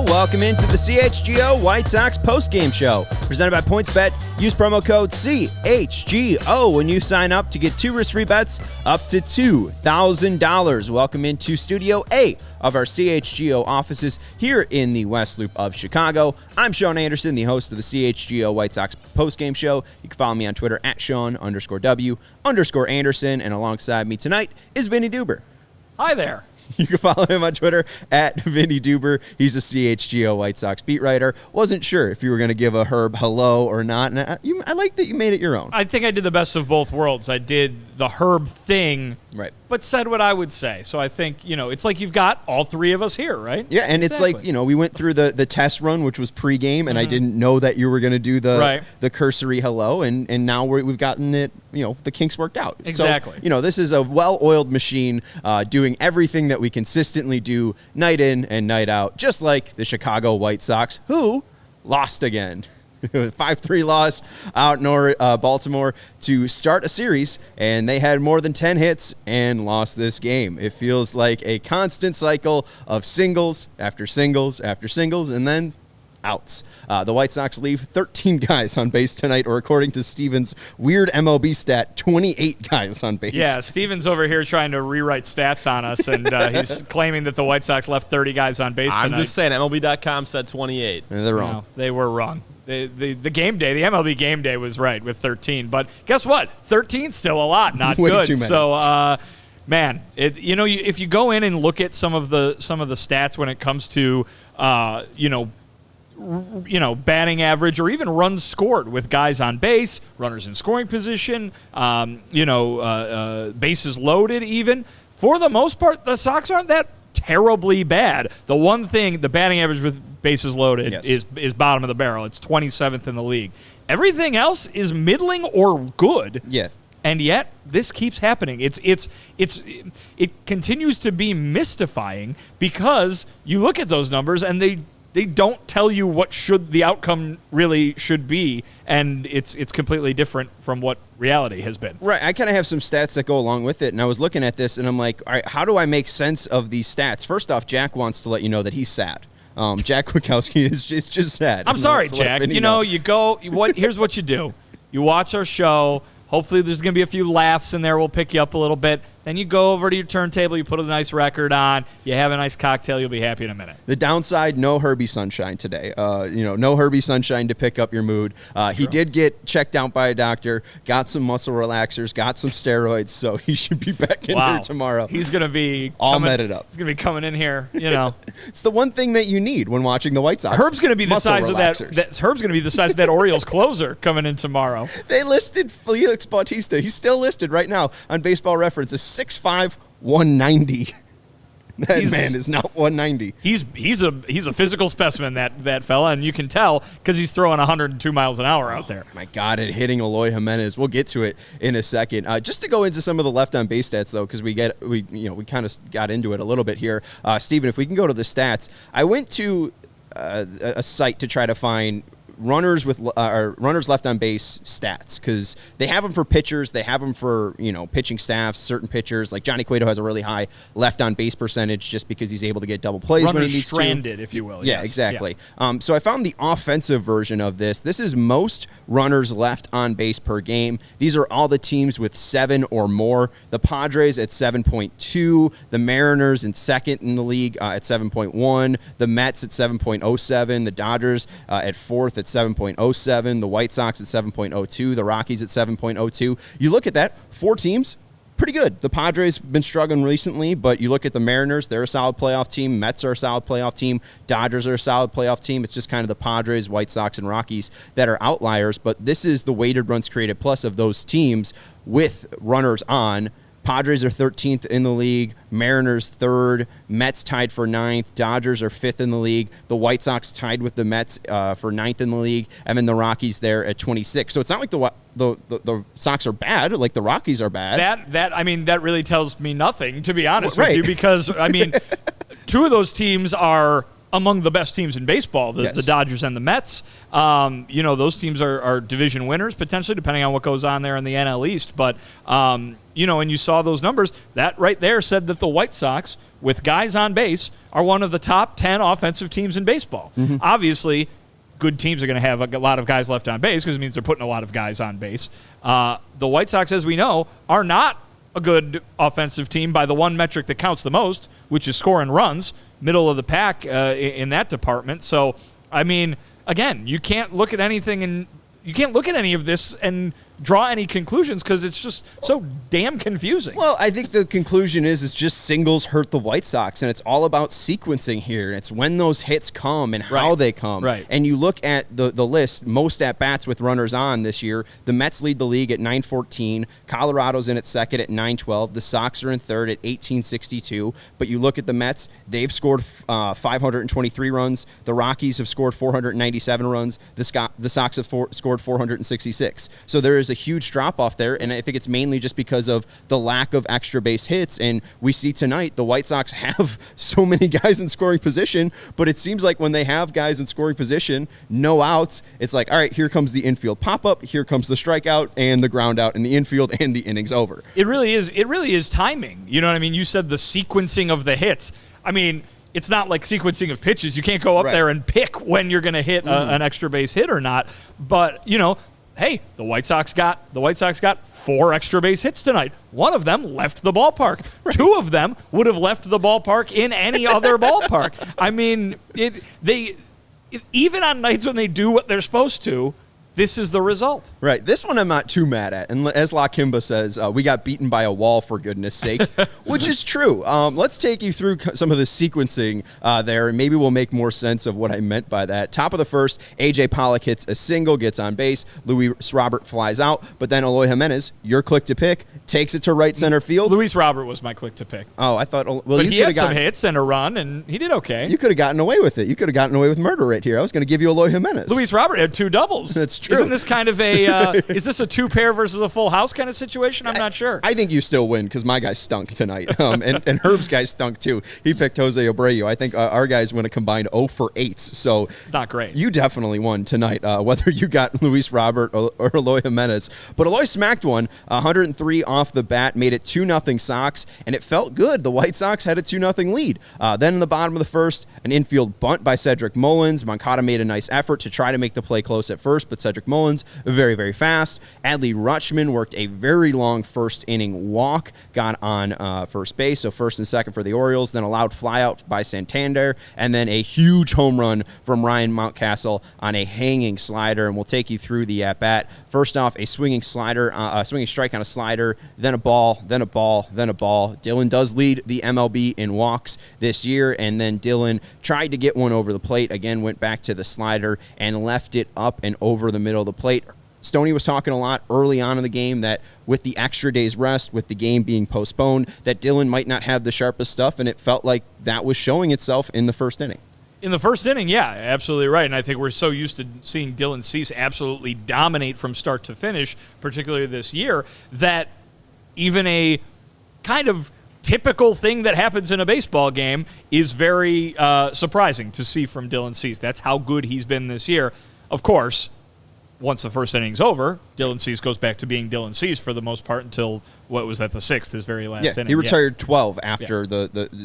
Welcome into the CHGO White Sox postgame show, presented by PointsBet. Use promo code CHGO when you sign up to get 2 risk-free bets up to $2,000. Welcome into Studio A of our CHGO offices here in the West Loop of Chicago. I'm Sean Anderson, the host of the CHGO White Sox postgame show. You can follow me on Twitter at Sean_W_Anderson, and alongside me tonight is Vinnie Duber. Hi there. You can follow him on Twitter at Vinnie Duber. He's a CHGO White Sox beat writer. Wasn't sure if you were going to give a Herb hello or not. And I like that you made it your own. I think I did the best of both worlds. I did the Herb thing, right, but said what I would say. So I think, it's like you've got all three of us here, right? Yeah, and exactly. It's like, we went through the test run, which was pregame, and I didn't know that you were going to do the cursory hello, and now we've gotten it, the kinks worked out. Exactly. So, this is a well-oiled machine doing everything that we consistently do night in and night out, just like the Chicago White Sox, who lost again. 5-3 loss out in Baltimore to start a series, and they had more than 10 hits and lost this game. It feels like a constant cycle of singles after singles after singles, and then outs. The White Sox leave 13 guys on base tonight, or according to Steven's weird MLB stat, 28 guys on base. Yeah, Steven's over here trying to rewrite stats on us, and he's claiming that the White Sox left 30 guys on base tonight. I'm just saying, MLB.com said 28. And they're wrong. No, they were wrong. The game day, the MLB game day was right with 13, but guess what? 13's still a lot, not Way good. Too many. So, man, if you go in and look at some of the stats when it comes to batting average or even runs scored with guys on base, runners in scoring position, bases loaded even. For the most part, the Sox aren't that terribly bad. The one thing, the batting average with bases loaded is bottom of the barrel. It's 27th in the league. Everything else is middling or good. Yeah. And yet, this keeps happening. It continues to be mystifying because you look at those numbers and they don't tell you what the outcome really should be, and it's completely different from what reality has been. Right. I kind of have some stats that go along with it, and I was looking at this, and I'm like, all right, how do I make sense of these stats? First off, Jack wants to let you know that he's sad. Jack Kwiatkowski is just sad. I'm sorry, Jack. You go. Here's what you do. You watch our show. Hopefully there's going to be a few laughs in there. We'll pick you up a little bit. Then you go over to your turntable, you put a nice record on, you have a nice cocktail, you'll be happy in a minute. The downside, no Herbie Sunshine today. No Herbie Sunshine to pick up your mood. He did get checked out by a doctor, got some muscle relaxers, got some steroids, so he should be back in here tomorrow. He's going to be all meted up. He's going to be coming in here, It's the one thing that you need when watching the White Sox. Herb's going to be the size of that. Herb's going to be the size of that Orioles closer coming in tomorrow. They listed Felix Bautista. He's still listed right now on Baseball Reference as 6'5", 190. That man is not 190. He's a physical specimen, that fella, and you can tell because he's throwing 102 miles an hour out there. My God, and hitting Eloy Jimenez. We'll get to it in a second. Just to go into some of the left on base stats though, because we kind of got into it a little bit here. Steven, if we can go to the stats, I went to a site to try to find runners left on base stats, because they have them for pitchers, they have them for pitching staffs. Certain pitchers like Johnny Cueto has a really high left on base percentage just because he's able to get double plays runners when he needs stranded, to. if you will. Yeah, yes. exactly. Yeah. So I found the offensive version of this. This is most runners left on base per game. These are all the teams with 7 or more. The Padres at 7.2, the Mariners in second in the league at 7.1, the Mets at 7.07, the Dodgers at fourth at 7.07, the White Sox at 7.02, the Rockies at 7.02. You look at that, 4 teams, pretty good. The Padres been struggling recently, but you look at the Mariners, they're a solid playoff team. Mets are a solid playoff team. Dodgers are a solid playoff team. It's just kind of the Padres, White Sox, and Rockies that are outliers, but this is the weighted runs created plus of those teams with runners on Padres are 13th in the league, Mariners 3rd, Mets tied for 9th, Dodgers are 5th in the league, the White Sox tied with the Mets for 9th in the league, and then the Rockies there at 26. So it's not like the Sox are bad, like the Rockies are bad. That really tells me nothing, to be honest Right. with you, because, two of those teams are among the best teams in baseball, the Dodgers and the Mets. Those teams are division winners, potentially, depending on what goes on there in the NL East. But, and you saw those numbers. That right there said that the White Sox, with guys on base, are one of the top 10 offensive teams in baseball. Mm-hmm. Obviously, good teams are going to have a lot of guys left on base because it means they're putting a lot of guys on base. The White Sox, as we know, are not a good offensive team by the one metric that counts the most, which is scoring runs, middle of the pack in that department. So, again, you can't look at anything and you can't look at any of this and draw any conclusions because it's just so damn confusing. Well, I think the conclusion is just singles hurt the White Sox, and it's all about sequencing here. It's when those hits come and how they come. Right. And you look at the list, most at-bats with runners on this year. The Mets lead the league at 914. Colorado's in at second at 912. The Sox are in third at 1862. But you look at the Mets, they've scored 523 runs. The Rockies have scored 497 runs. The Sox have scored 466. So there is a huge drop-off there, and I think it's mainly just because of the lack of extra base hits. And we see tonight the White Sox have so many guys in scoring position, but it seems like when they have guys in scoring position, no outs, it's like, all right, here comes the infield pop-up, here comes the strikeout and the ground out in the infield, and the inning's over. It really is timing. You know what I mean? You said the sequencing of the hits. It's not like sequencing of pitches. You can't go up there and pick when you're going to hit an extra base hit or not. But, hey, the White Sox got 4 extra base hits tonight. One of them left the ballpark. Right. 2 of them would have left the ballpark in any other ballpark. Even on nights when they do what they're supposed to, this is the result. Right. This one I'm not too mad at. And as La Kimba says, we got beaten by a wall, for goodness sake, which is true. Let's take you through some of the sequencing there, and maybe we'll make more sense of what I meant by that. Top of the first, A.J. Pollock hits a single, gets on base. Luis Robert flies out, but then Eloy Jimenez, your click to pick, takes it to right center field. Luis Robert was my click to pick. Oh, I thought, but he had some hits and a run, and he did okay. You could have gotten away with it. You could have gotten away with murder right here. I was going to give you Eloy Jimenez. Luis Robert had 2 doubles. That's true. Isn't this kind of is this a 2-pair versus a full house kind of situation? I'm not sure. I think you still win because my guy stunk tonight. And Herb's guy stunk too. He picked Jose Abreu. I think our guys went a combined 0 for 8. So it's not great. You definitely won tonight, whether you got Luis Robert or Eloy Jimenez. But Eloy smacked one, 103 off the bat, made it 2-0 Sox, and it felt good. The White Sox had a 2-0 lead. Then in the bottom of the first, an infield bunt by Cedric Mullins. Moncada made a nice effort to try to make the play close at first, but Cedric Mullins very, very fast. Adley Rutschman worked a very long first inning walk, got on first base, so first and second for the Orioles, then allowed flyout by Santander, and then a huge home run from Ryan Mountcastle on a hanging slider, and we'll take you through the at-bat. First off, a swinging strike on a slider, then a ball, then a ball, then a ball. Dylan does lead the MLB in walks this year, and then Dylan tried to get one over the plate, again went back to the slider and left it up and over the middle of the plate. Stoney was talking a lot early on in the game that with the extra day's rest, with the game being postponed, that Dylan might not have the sharpest stuff, and it felt like that was showing itself in the first inning. In the first inning, yeah, absolutely right. And I think we're so used to seeing Dylan Cease absolutely dominate from start to finish, particularly this year, that even a kind of typical thing that happens in a baseball game is very surprising to see from Dylan Cease. That's how good he's been this year. Of course, once the first inning's over, Dylan Cease goes back to being Dylan Cease for the most part until, what was that, the 6th, his very last inning. He retired 12 after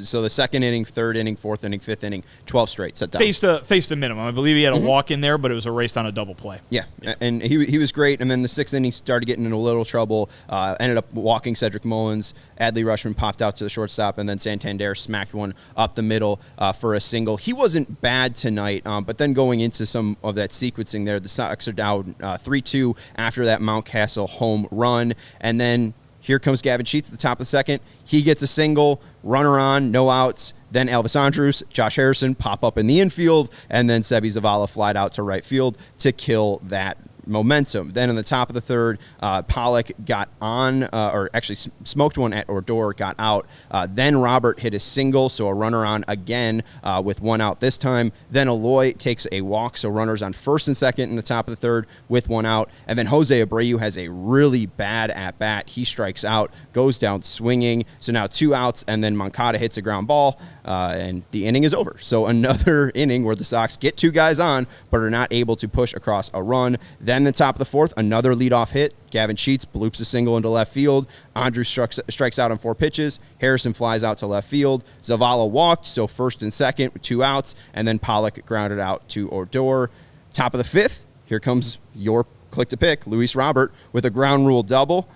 so the second inning, third inning, fourth inning, fifth inning, 12 straight set down. Faced a minimum. I believe he had a walk in there, but it was erased on a double play. Yeah, and he was great. And then the 6th inning started getting into a little trouble, ended up walking Cedric Mullins. Adley Rutschman popped out to the shortstop, and then Santander smacked one up the middle for a single. He wasn't bad tonight, but then going into some of that sequencing there, the Sox are down 3-2 after that Mountcastle home run. And then here comes Gavin Sheets at the top of the second. He gets a single, runner on, no outs. Then Elvis Andrus, Josh Harrison pop up in the infield, and then Sebi Zavala flied out to right field to kill that momentum. Then in the top of the third, Pollock got on, or actually smoked one at Odor, got out. Then Robert hit a single, so a runner on again with one out this time. Then Eloy takes a walk, so runners on first and second in the top of the third with one out. And then Jose Abreu has a really bad at-bat. He strikes out, goes down swinging. So now 2 outs, and then Moncada hits a ground ball, and the inning is over. So another inning where the Sox get 2 guys on, but are not able to push across a run. Then the top of the fourth, another leadoff hit. Gavin Sheets bloops a single into left field. Andrew strikes out on 4 pitches. Harrison flies out to left field. Zavala walked, so first and second with 2 outs, and then Pollock grounded out to Odor. Top of the fifth, here comes your click to pick, Luis Robert with a ground rule double.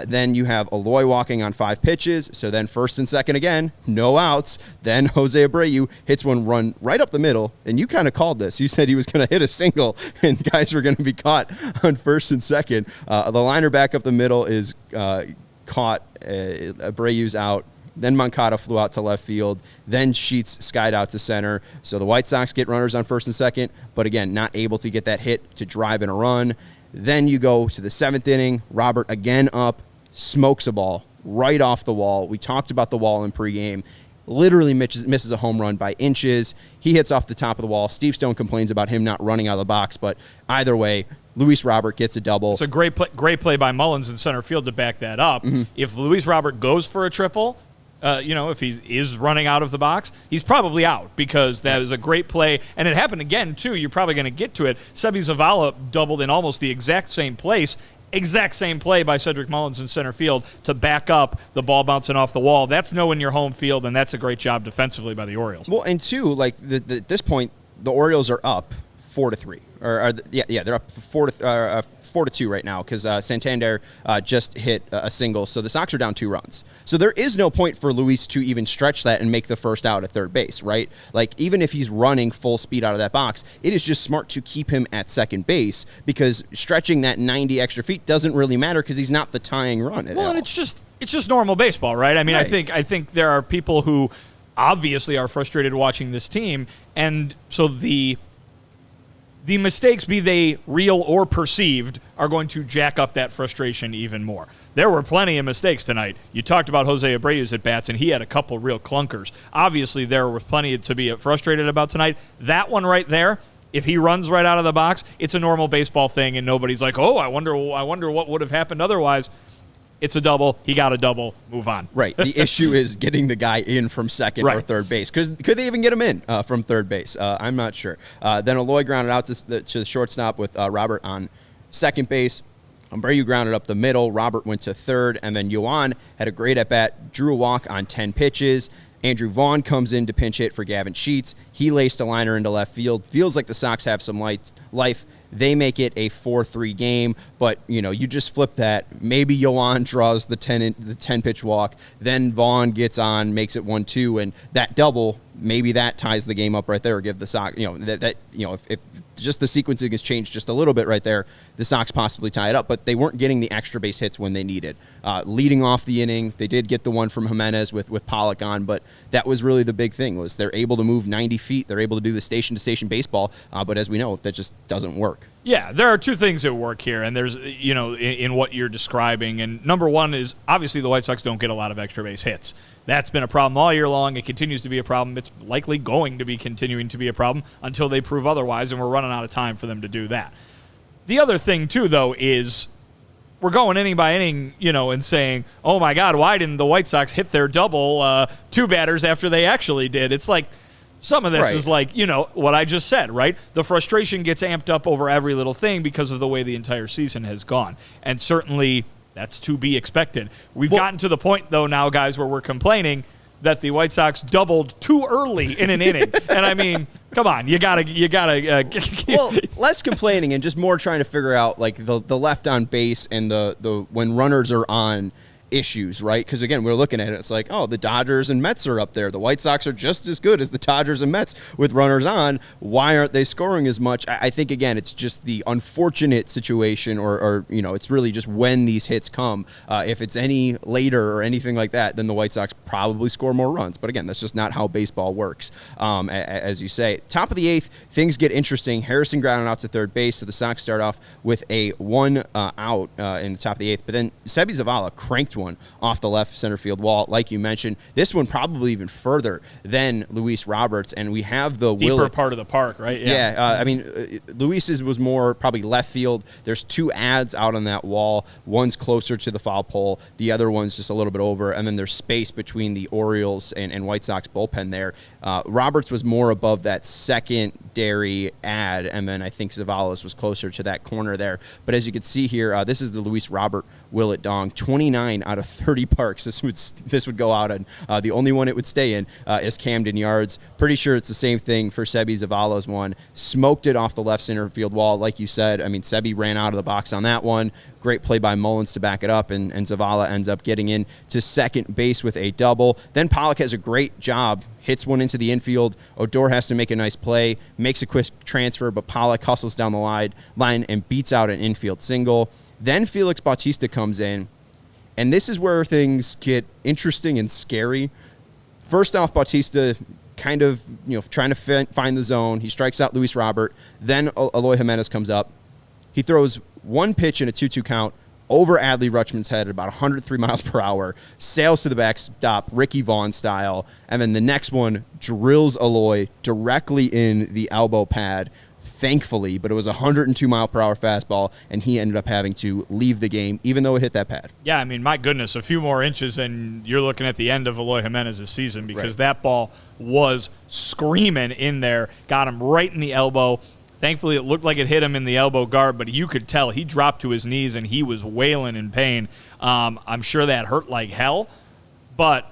Then you have Eloy walking on 5 pitches. So then first and second again, no outs. Then Jose Abreu hits one run right up the middle. And you kind of called this. You said he was going to hit a single and guys were going to be caught on first and second. The liner back up the middle is caught. Abreu's out. Then Moncada flew out to left field. Then Sheets skied out to center. So the White Sox get runners on first and second, but again, not able to get that hit to drive in a run. Then you go to the 7th inning. Robert again up, smokes a ball right off the wall. We talked about the wall in pregame. Literally misses a home run by inches. He hits off the top of the wall. Steve Stone complains about him not running out of the box, but either way, Luis Robert gets a double. It's a great play by Mullins in center field to back that up. Mm-hmm. If Luis Robert goes for a triple, if he is running out of the box, he's probably out because that is a great play. And it happened again, too. You're probably going to get to it. Sebi Zavala doubled in almost the exact same place. Exact same play by Cedric Mullins in center field to back up the ball bouncing off the wall. That's knowing your home field, and that's a great job defensively by the Orioles. Well, and two, at this point, the Orioles are up 4-3. They're up 4-2 right now because Santander just hit a single, so the Sox are down 2 runs. So there is no point for Luis to even stretch that and make the first out at third base, right? Like, even if he's running full speed out of that box, it is just smart to keep him at second base because stretching that 90 extra feet doesn't really matter because he's not the tying run at all. And it's just normal baseball, right? I mean, right. I think there are people who obviously are frustrated watching this team, and so the mistakes, be they real or perceived, are going to jack up that frustration even more. There were plenty of mistakes tonight. You talked about Jose Abreu's at-bats, and he had a couple real clunkers. Obviously, there was plenty to be frustrated about tonight. That one right there, if he runs right out of the box, it's a normal baseball thing, and nobody's like, oh, I wonder what would have happened otherwise. It's a double. He got a double. Move on. Right. The issue is getting the guy in from second or third base. Could they even get him in from third base? I'm not sure. Then Eloy grounded out to the shortstop with Robert on second base. Abreu grounded up the middle. Robert went to third. And then Yohan had a great at-bat, drew a walk on 10 pitches. Andrew Vaughn comes in to pinch hit for Gavin Sheets. He laced a liner into left field. Feels like the Sox have some life. They make it a 4-3 game, but you just flip that. Maybe Yohan draws the 10-pitch walk, then Vaughn gets on, makes it 1-2, and that double, maybe that ties the game up right there. Or give the Sox, if just the sequencing has changed just a little bit right there, the Sox possibly tie it up. But they weren't getting the extra base hits when they needed. Leading off the inning, they did get the one from Jimenez with Pollock on, but that was really the big thing, was they're able to move 90 feet. They're able to do the station-to-station baseball, but as we know, that just doesn't work. Yeah, there are 2 things at work here, and there's, in what you're describing. And number one is, obviously, the White Sox don't get a lot of extra base hits. That's been a problem all year long. It continues to be a problem. It's likely going to be continuing to be a problem until they prove otherwise, and we're running out of time for them to do that. The other thing, too, though, is we're going inning by inning, and saying, oh, my God, why didn't the White Sox hit their double 2 batters after they actually did? It's like, some of this is like, what I just said, right? The frustration gets amped up over every little thing because of the way the entire season has gone. And certainly that's to be expected. We've gotten to the point, though, now, guys, where we're complaining that the White Sox doubled too early in an inning. And, I mean, come on, you gotta. Well, less complaining and just more trying to figure out, like, the left on base and the when runners are on issues, right? Because again, we're looking at it, it's like, oh, the Dodgers and Mets are up there. The White Sox are just as good as the Dodgers and Mets with runners on. Why aren't they scoring as much? I think, again, it's just the unfortunate situation, or it's really just when these hits come. If it's any later or anything like that, then the White Sox probably score more runs. But again, that's just not how baseball works. As you say, top of the eighth, things get interesting. Harrison grounded out to third base, so the Sox start off with a one out in the top of the eighth. But then Seby Zavala cranked one off the left center field wall, like you mentioned. This one probably even further than Luis Roberts, and we have the deeper part of the park, right? Yeah. Luis's was more probably left field. There's two ads out on that wall. One's closer to the foul pole. The other one's just a little bit over, and then there's space between the Orioles and White Sox bullpen there. Roberts was more above that secondary ad, and then I think Zavala's was closer to that corner there. But as you can see here, this is the Luis Robert Willet Dong. 29 out of 30 parks this would go out in. The only one it would stay in is Camden Yards. Pretty sure it's the same thing for Seby Zavala's one. Smoked it off the left center field wall, like you said. I mean, Seby ran out of the box on that one. Great play by Mullins to back it up, and Zavala ends up getting in to second base with a double. Then Pollock has a great job, hits one into the infield. Odor has to make a nice play, makes a quick transfer, but Pollock hustles down the line and beats out an infield single. Then Felix Bautista comes in, and this is where things get interesting and scary. First off, Bautista kind of trying to find the zone. He strikes out Luis Robert. Then Eloy Jimenez comes up. He throws one pitch in a 2-2 count over Adley Rutschman's head at about 103 miles per hour, sails to the backstop, Ricky Vaughn style, and then the next one drills Eloy directly in the elbow pad, thankfully, but it was a 102 mile per hour fastball, and he ended up having to leave the game, even though it hit that pad. Yeah, I mean, my goodness, a few more inches, and you're looking at the end of Eloy Jimenez's season, because that ball was screaming in there, got him right in the elbow. Thankfully, it looked like it hit him in the elbow guard, but you could tell he dropped to his knees and he was wailing in pain. I'm sure that hurt like hell, but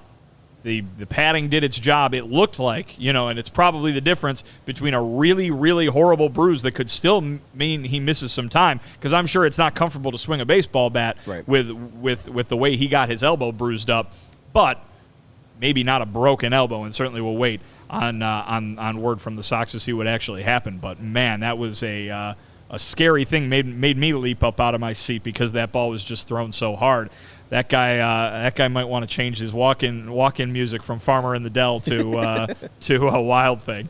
the padding did its job, it looked like, and it's probably the difference between a really, really horrible bruise that could still mean he misses some time, because I'm sure it's not comfortable to swing a baseball bat with the way he got his elbow bruised up, but maybe not a broken elbow, and certainly we'll wait on word from the Sox to see what actually happened. But man, that was a scary thing. Made me leap up out of my seat because that ball was just thrown so hard. That guy might want to change his walk-in music from Farmer in the Dell to a Wild Thing.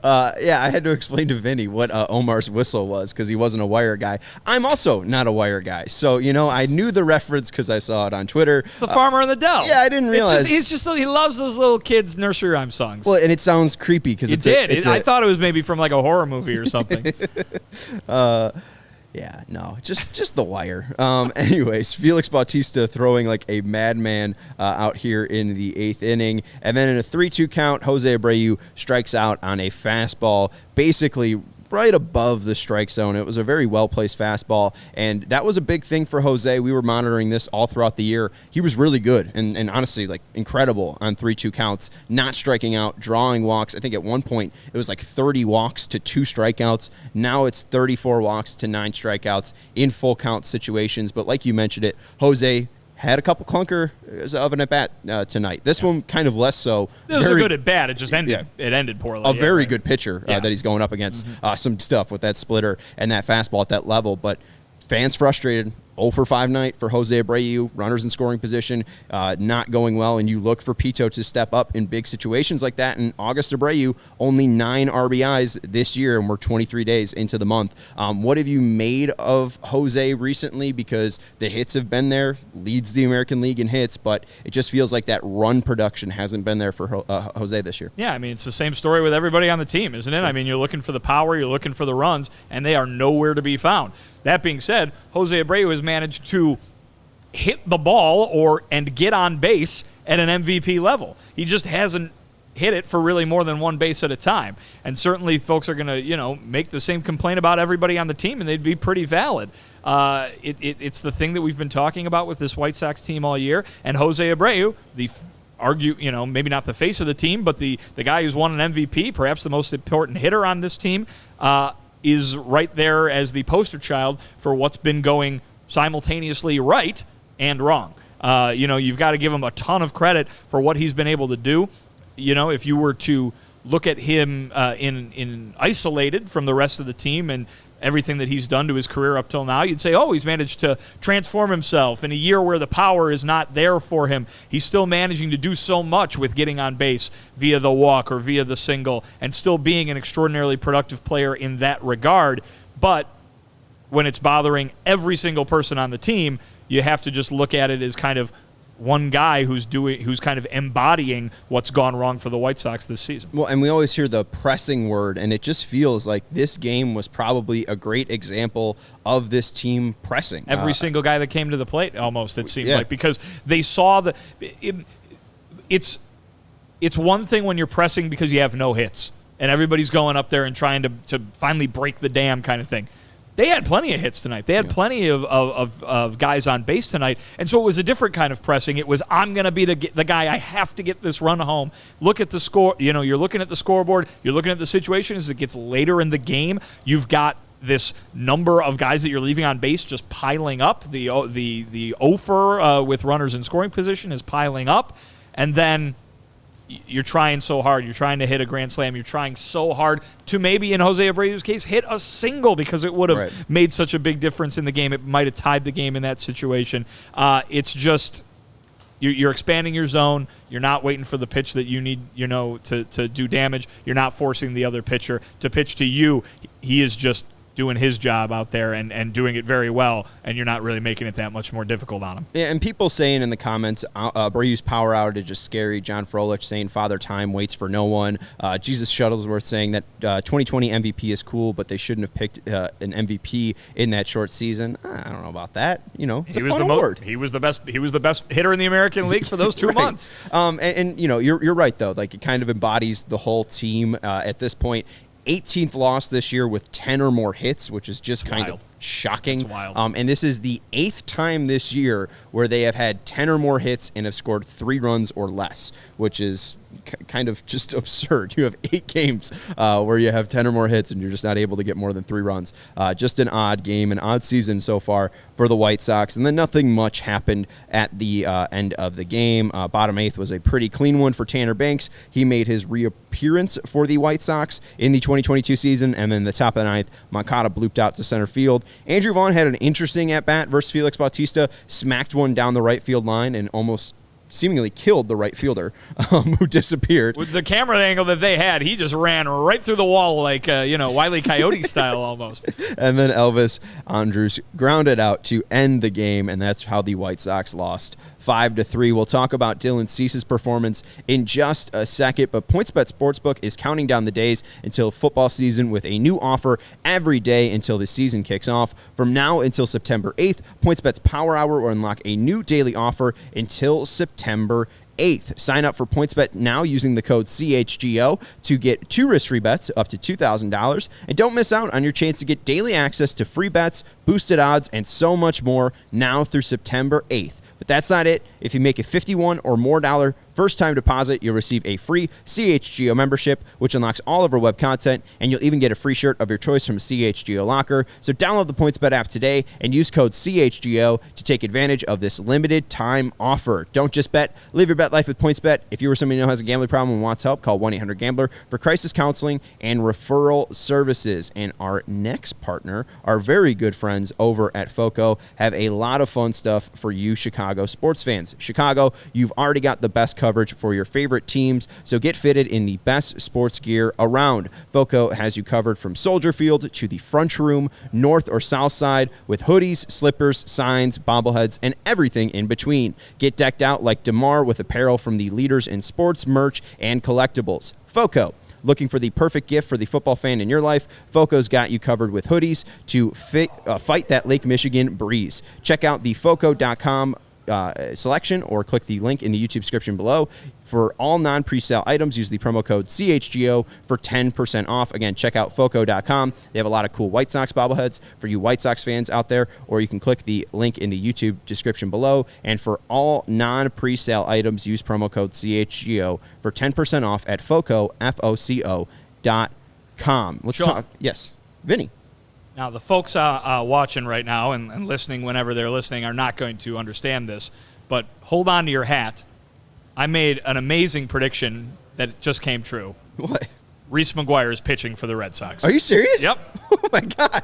I had to explain to Vinnie what Omar's whistle was, because he wasn't a Wire guy. I'm also not a Wire guy, so I knew the reference because I saw it on Twitter. It's the Farmer in the Dell. Yeah, I didn't realize. He loves those little kids' nursery rhyme songs. Well, and it sounds creepy because I thought it was maybe from like a horror movie or something. Yeah, no, just the Wire. Anyways, Felix Bautista throwing like a madman out here in the eighth inning. And then in a 3-2 count, Jose Abreu strikes out on a fastball, basically right above the strike zone. It was a very well-placed fastball, and that was a big thing for Jose. We were monitoring this all throughout the year. He was really good and honestly, like, incredible on 3-2 counts, not striking out, drawing walks. I think at one point it was like 30 walks to 2 strikeouts. Now it's 34 walks to 9 strikeouts in full count situations. But like you mentioned it, Jose had a couple clunkers of an at-bat tonight. This one kind of less so. It was a good at-bat. It just ended. Yeah. It ended poorly. A very good pitcher that he's going up against. Some stuff with that splitter and that fastball at that level. But fans frustrated. 0 for 5 night for Jose Abreu. Runners in scoring position, not going well. And you look for Pito to step up in big situations like that. And August Abreu, only 9 RBIs this year, and we're 23 days into the month. What have you made of Jose recently? Because the hits have been there, leads the American League in hits, but it just feels like that run production hasn't been there for Jose this year. Yeah, I mean, it's the same story with everybody on the team, isn't it? Sure. I mean, you're looking for the power, you're looking for the runs, and they are nowhere to be found. That being said, Jose Abreu has managed to hit the ball and get on base at an MVP level. He just hasn't hit it for really more than one base at a time. And certainly folks are going to, make the same complaint about everybody on the team, and they'd be pretty valid. It's the thing that we've been talking about with this White Sox team all year. And Jose Abreu, maybe not the face of the team, but the guy who's won an MVP, perhaps the most important hitter on this team, is right there as the poster child for what's been going simultaneously right and wrong. You've got to give him a ton of credit for what he's been able to do. If you were to look at him in isolated from the rest of the team and everything that he's done to his career up till now, you'd say, oh, he's managed to transform himself in a year where the power is not there for him. He's still managing to do so much with getting on base via the walk or via the single and still being an extraordinarily productive player in that regard. But when it's bothering every single person on the team, you have to just look at it as kind of one guy who's kind of embodying what's gone wrong for the White Sox this season. Well, and we always hear the pressing word, and it just feels like this game was probably a great example of this team pressing. Every single guy that came to the plate, almost, it seemed like, because they saw it's one thing when you're pressing because you have no hits, and everybody's going up there and trying to finally break the dam kind of thing. They had plenty of hits tonight. They had plenty of guys on base tonight. And so it was a different kind of pressing. It was, I'm going to be the guy. I have to get this run home. Look at the score. You're looking at the scoreboard. You're looking at the situation as it gets later in the game. You've got this number of guys that you're leaving on base just piling up. The offer with runners in scoring position is piling up. And then you're trying so hard. You're trying to hit a grand slam. You're trying so hard to maybe, in Jose Abreu's case, hit a single because it would have made such a big difference in the game. It might have tied the game in that situation. It's just you're expanding your zone. You're not waiting for the pitch that you need, to do damage. You're not forcing the other pitcher to pitch to you. He is just doing his job out there and doing it very well, and you're not really making it that much more difficult on him. Yeah, and people saying in the comments, Abreu's power outage is scary. John Froelich saying Father Time waits for no one. Jesus Shuttlesworth saying that 2020 MVP is cool, but they shouldn't have picked an MVP in that short season. I don't know about that. It's a fun award. He was the best hitter in the American League for those 2 months. And you're right though. Like, it kind of embodies the whole team at this point. 18th loss this year with 10 or more hits, which is just kind of shocking. That's wild. And this is the 8th time this year where they have had 10 or more hits and have scored 3 runs or less, which is kind of just absurd. You have 8 games where you have 10 or more hits and you're just not able to get more than 3 runs. Just an odd game, an odd season so far for the White Sox. And then nothing much happened at the end of the game. Bottom 8th was a pretty clean one for Tanner Banks. He made his reappearance for the White Sox in the 2022 season. And then the top of the 9th, Moncada blooped out to center field. Andrew Vaughn had an interesting at-bat versus Felix Bautista, smacked one down the right field line and almost seemingly killed the right fielder who disappeared. With the camera angle that they had, he just ran right through the wall like, Wile E. Coyote style almost. And then Elvis Andrus grounded out to end the game, and that's how the White Sox lost 5-3. We'll talk about Dylan Cease's performance in just a second, but PointsBet Sportsbook is counting down the days until football season with a new offer every day until the season kicks off. From now until September 8th, PointsBet's Power Hour will unlock a new daily offer until September 8th. Sign up for PointsBet now using the code CHGO to get 2 risk-free bets up to $2,000. And don't miss out on your chance to get daily access to free bets, boosted odds, and so much more now through September 8th. But that's not it. If you make a $51 or more first-time deposit, you'll receive a free CHGO membership, which unlocks all of our web content, and you'll even get a free shirt of your choice from CHGO Locker. So download the PointsBet app today and use code CHGO to take advantage of this limited-time offer. Don't just bet. Live your bet life with PointsBet. If you or somebody you know has a gambling problem and wants help, call 1-800-GAMBLER for crisis counseling and referral services. And our next partner, our very good friends over at FOCO, have a lot of fun stuff for you Chicago sports fans. Chicago, you've already got the best coverage for your favorite teams, so get fitted in the best sports gear around. FOCO has you covered from Soldier Field to the front room, north or south side, with hoodies, slippers, signs, bobbleheads, and everything in between. Get decked out like DeMar with apparel from the leaders in sports, merch, and collectibles. FOCO. Looking for the perfect gift for the football fan in your life? FOCO's got you covered with hoodies to fight that Lake Michigan breeze. Check out the FOCO.com selection or click the link in the YouTube description below. For all non-presale items, use the promo code CHGO for 10% off. Again, check out FOCO.com. They have a lot of cool White Sox bobbleheads for you White Sox fans out there, or you can click the link in the YouTube description below. And for all non-presale items, use promo code CHGO for 10% off at FOCO.com. Let's Sean, talk. Yes, Vinny. Now, the folks watching right now and listening whenever they're listening are not going to understand this, but hold on to your hat. I made an amazing prediction that just came true. What? Reese Maguire is pitching for the Red Sox. Are you serious? Yep. Oh, my God.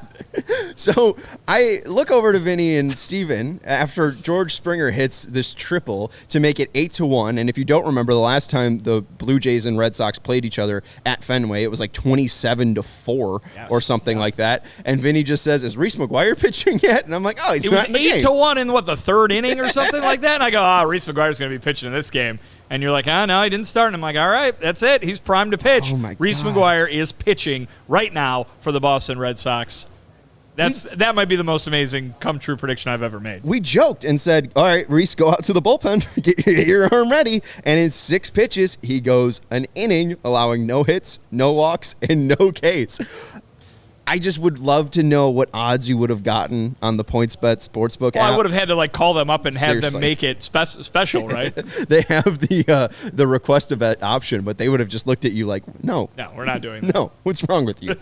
So I look over to Vinnie and Steven after George Springer hits this triple to make it 8-1. And if you don't remember, the last time the Blue Jays and Red Sox played each other at Fenway, it was like 27-4 or something like that. And Vinnie just says, "Is Reese Maguire pitching yet?" And I'm like, "Oh, he's not in the game." It was 8-1 in, the third inning or something like that? And I go, Reese Maguire's going to be pitching in this game. And you're like, no, he didn't start. And I'm like, all right, that's it. He's primed to pitch. Oh, my Reese God. Maguire is pitching right now for the Boston Red Sox. That might be the most amazing come-true prediction I've ever made. We joked and said, "All right, Reese, go out to the bullpen. Get your arm ready." And in 6 pitches, he goes an inning, allowing no hits, no walks, and no Ks. I just would love to know what odds you would have gotten on the PointsBet Sportsbook app. I would have had to call them up and have Seriously. them make it special, right? They have the request a bet option, but they would have just looked at you like, "No, We're not doing that. no, what's wrong with you?"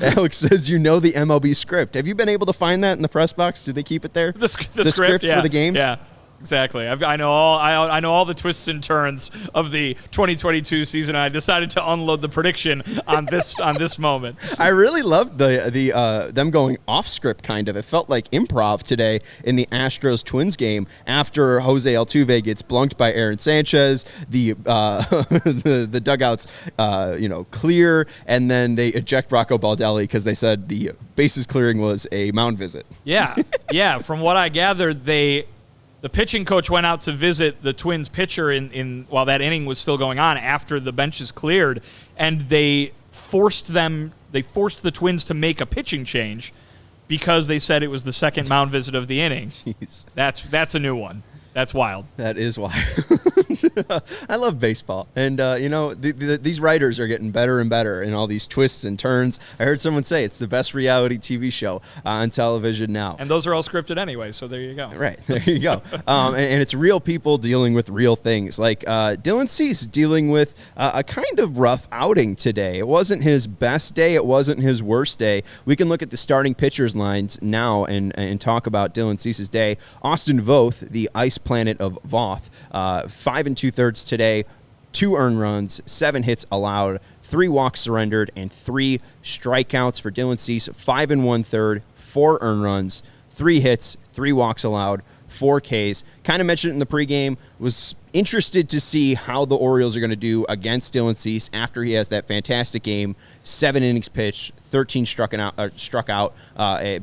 Alex says, "You know the MLB script. Have you been able to find that in the press box? Do they keep it there? The script yeah. for the games? Yeah. Exactly. I know all the twists and turns of the 2022 season. I decided to unload the prediction on this moment. I really loved the them going off script kind of. It felt like improv today in the Astros Twins game after Jose Altuve gets blunked by Aaron Sanchez. The the dugouts clear, and then they eject Rocco Baldelli because they said the bases clearing was a mound visit. Yeah. From what I gathered, the pitching coach went out to visit the Twins pitcher in while that inning was still going on after the benches cleared, and they forced the Twins to make a pitching change because they said it was the second mound visit of the inning. Jeez. That's a new one. That's wild. That is wild. I love baseball. And, these writers are getting better and better in all these twists and turns. I heard someone say it's the best reality TV show on television now. And those are all scripted anyway, so there you go. Right. There you go. And it's real people dealing with real things. Like Dylan Cease dealing with a kind of rough outing today. It wasn't his best day. It wasn't his worst day. We can look at the starting pitchers lines now and talk about Dylan Cease's day. Austin Voth, the ice planet of Voth, 5 2/3 today, 2 earned runs, 7 hits allowed, 3 walks surrendered, and 3 strikeouts for Dylan Cease. 5 1/3, 4 earned runs, 3 hits, 3 walks allowed, 4 Ks. Kind of mentioned it in the pregame. Was interested to see how the Orioles are going to do against Dylan Cease after he has that fantastic game. 7 innings pitched, 13 struck out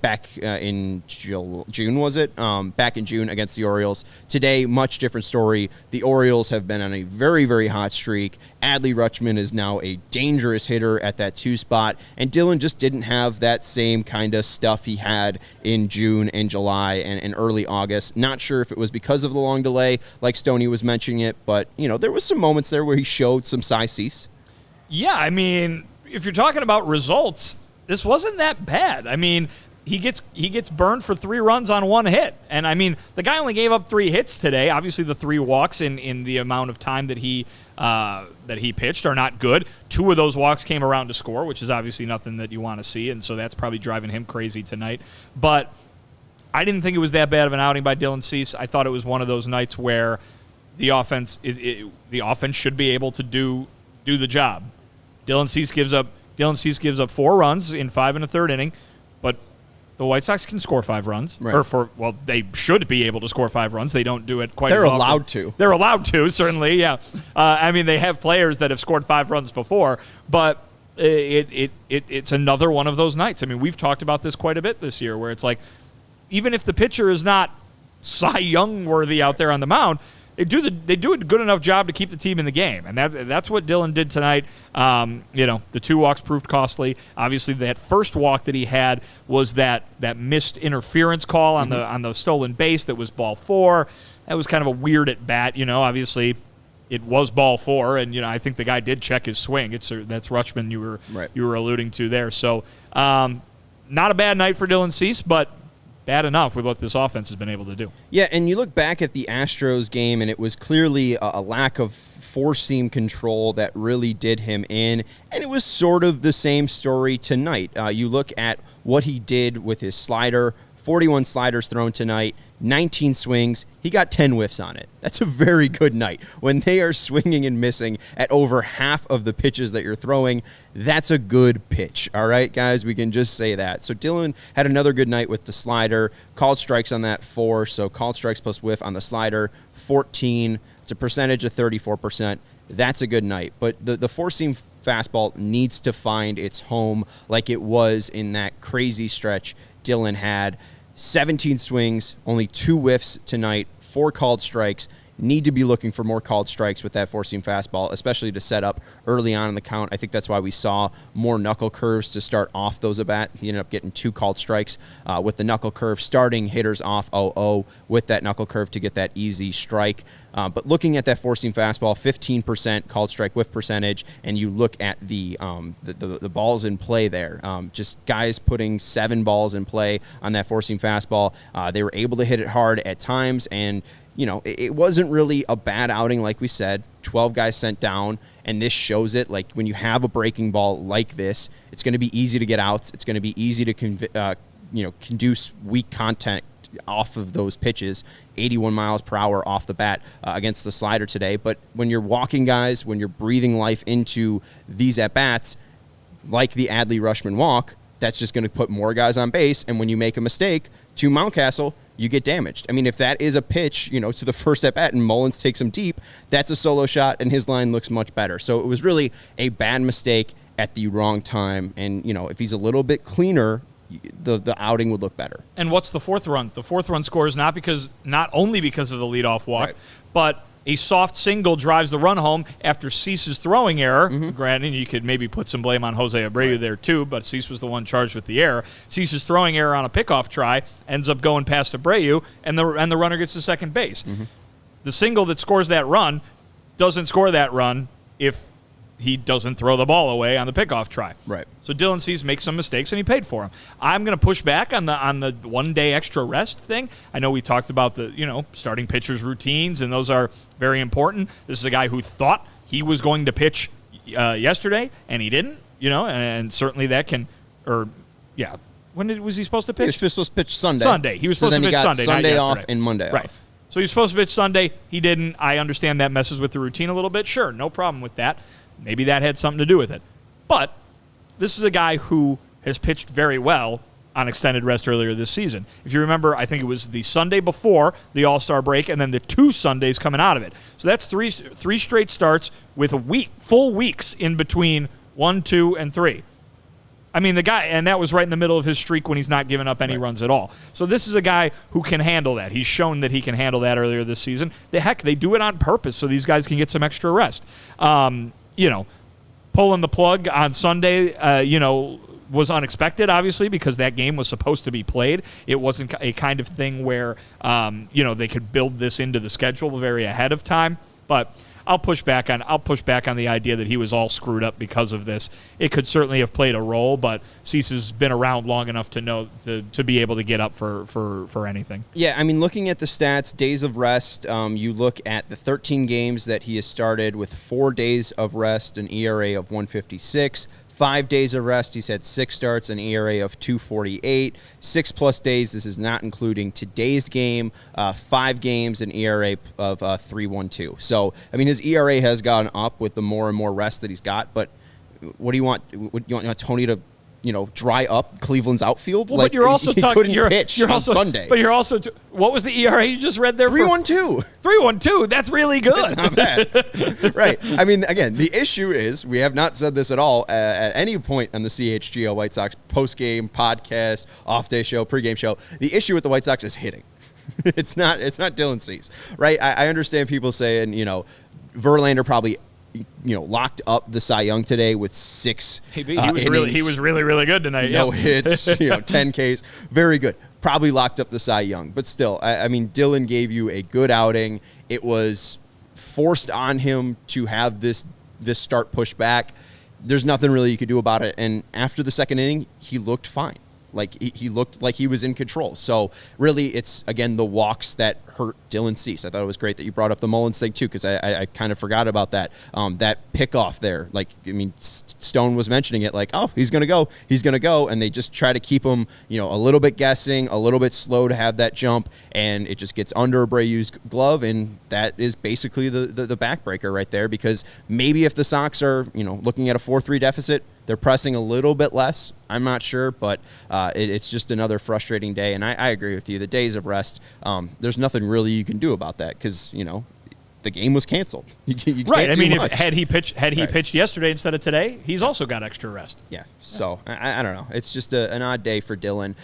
back in June, was it? Back in June against the Orioles. Today, much different story. The Orioles have been on a very, very hot streak. Adley Rutschman is now a dangerous hitter at that 2 spot, and Dylan just didn't have that same kind of stuff he had in June and July and early August. Not sure if it was because of the long delay, like Stoney was mentioning it, but there was some moments there where he showed some Cy Cease. Yeah, I mean, if you're talking about results, this wasn't that bad. I mean, he gets burned for 3 runs on 1 hit. And I mean, the guy only gave up 3 hits today. Obviously, the 3 walks in the amount of time that he pitched are not good. 2 of those walks came around to score, which is obviously nothing that you want to see, and so that's probably driving him crazy tonight. But I didn't think it was that bad of an outing by Dylan Cease. I thought it was one of those nights where the offense should be able to do the job. Dylan Cease gives up 4 runs in 5 1/3 inning, but the White Sox can score 5 runs. Right. They should be able to score 5 runs. They don't do it quite as They're often. allowed to. They're allowed to, certainly, yeah. I mean, they have players that have scored 5 runs before, but it's another one of those nights. I mean, we've talked about this quite a bit this year, where it's like, even if the pitcher is not Cy Young worthy out there on the mound, they do a good enough job to keep the team in the game, and that's what Dylan did tonight. The 2 walks proved costly. Obviously, that first walk that he had was that missed interference call on the stolen base that was ball 4. That was kind of a weird at bat. Obviously, it was ball 4, and I think the guy did check his swing. That's Rutschman you were alluding to there. So, not a bad night for Dylan Cease, but bad enough with what this offense has been able to do. Yeah, and you look back at the Astros game, and it was clearly a lack of four-seam control that really did him in, and it was sort of the same story tonight. You look at what he did with his slider. 41 sliders thrown tonight, 19 swings. He got 10 whiffs on it. That's a very good night. When they are swinging and missing at over half of the pitches that you're throwing, that's a good pitch. All right, guys, we can just say that. So Dylan had another good night with the slider. Called strikes on that 4, so called strikes plus whiff on the slider, 14. It's a percentage of 34%. That's a good night. But the four-seam fastball needs to find its home like it was in that crazy stretch Dylan had. 17 swings, only 2 whiffs tonight, 4 called strikes. Need to be looking for more called strikes with that four-seam fastball, especially to set up early on in the count. I think that's why we saw more knuckle curves to start off those at-bat. He ended up getting 2 called strikes with the knuckle curve, starting hitters off 0-0 with that knuckle curve to get that easy strike. But looking at that four-seam fastball, 15% called strike whiff percentage, and you look at the balls in play there. Just guys putting 7 balls in play on that four-seam fastball. They were able to hit it hard at times, and it wasn't really a bad outing, like we said. 12 guys sent down, and this shows it. Like, when you have a breaking ball like this, it's going to be easy to get outs. It's going to be easy to conduce weak contact off of those pitches. 81 miles per hour off the bat against the slider today. But when you're walking guys, when you're breathing life into these at-bats, like the Adley Rutschman walk, that's just going to put more guys on base. And when you make a mistake to Mountcastle, you get damaged. I mean, if that is a pitch, to the first at-bat and Mullins takes him deep, that's a solo shot, and his line looks much better. So it was really a bad mistake at the wrong time. And, if he's a little bit cleaner, the outing would look better. And what's the fourth run? The fourth run scores not only because of the leadoff walk, right, but a soft single drives the run home after Cease's throwing error. Granted, you could maybe put some blame on Jose Abreu there too, but Cease was the one charged with the error. Cease's throwing error on a pickoff try ends up going past Abreu, and the runner gets to second base. The single that scores that run doesn't score that run if he doesn't throw the ball away on the pickoff try. Right. So Dylan Cease makes some mistakes, and he paid for them. I'm going to push back on the 1 day extra rest thing. I know we talked about the starting pitchers' routines, and those are very important. This is a guy who thought he was going to pitch yesterday, and he didn't. And certainly that can, when was he supposed to pitch? He was supposed to pitch Sunday. Sunday. He was supposed to pitch Sunday. Sunday not off yesterday. and Monday right. off. So he was supposed to pitch Sunday. He didn't. I understand that messes with the routine a little bit. Sure, no problem with that. Maybe that had something to do with it. But this is a guy who has pitched very well on extended rest earlier this season. If you remember, I think it was the Sunday before the All-Star break and then the 2 Sundays coming out of it. So that's three straight starts with full weeks in between 1, 2, and 3. I mean, the guy, and that was right in the middle of his streak when he's not giving up any runs at all. So this is a guy who can handle that. He's shown that he can handle that earlier this season. They do it on purpose so these guys can get some extra rest. Pulling the plug on Sunday, was unexpected, obviously, because that game was supposed to be played. It wasn't a kind of thing where, they could build this into the schedule very ahead of time. But I'll push back on the idea that he was all screwed up because of this. It could certainly have played a role, but Cease has been around long enough to know to be able to get up for anything. Yeah, I mean, looking at the stats, days of rest, you look at the 13 games that he has started with 4 days of rest, an ERA of 156. 5 days of rest, he's had 6 starts, an ERA of 2.48. 6+ days, this is not including today's game. 5 games, an ERA of 3.12. So, I mean, his ERA has gone up with the more and more rest that he's got. But what do you want? You want Tony to, dry up Cleveland's outfield? Well, but you're also talking. Couldn't pitch on Sunday. But you're also. What was the ERA you just read there? 3.12. 3.12. That's really good. That's not bad. Right. I mean, again, the issue is we have not said this at all at any point on the CHGO White Sox postgame podcast, off-day show, pregame show. The issue with the White Sox is hitting. It's not Dylan Cease, right? I understand people saying, Verlander probably locked up the Cy Young today with 6 he was really good tonight. No hits, 10 Ks. Very good. Probably locked up the Cy Young. But still, I mean, Dylan gave you a good outing. It was forced on him to have this start pushed back. There's nothing really you could do about it. And after the second inning, he looked fine. Like, he looked like he was in control. So, really, it's, again, the walks that hurt Dylan Cease. I thought it was great that you brought up the Mullins thing too, because I kind of forgot about that. That pickoff there, like, I mean, Stone was mentioning it, like, oh, he's gonna go, and they just try to keep him, you know, a little bit guessing, a little bit slow to have that jump, and it just gets under Abreu's glove, and that is basically the backbreaker right there. Because maybe if the Sox are, you know, looking at a 4-3 deficit, they're pressing a little bit less. I'm not sure, but it's just another frustrating day. And I agree with you. The days of rest, there's nothing really you can do about that because, you know, the game was canceled. You right. I mean, if had he pitched yesterday instead of today, he's also got extra rest. Yeah. So I don't know. It's just an odd day for Dylan.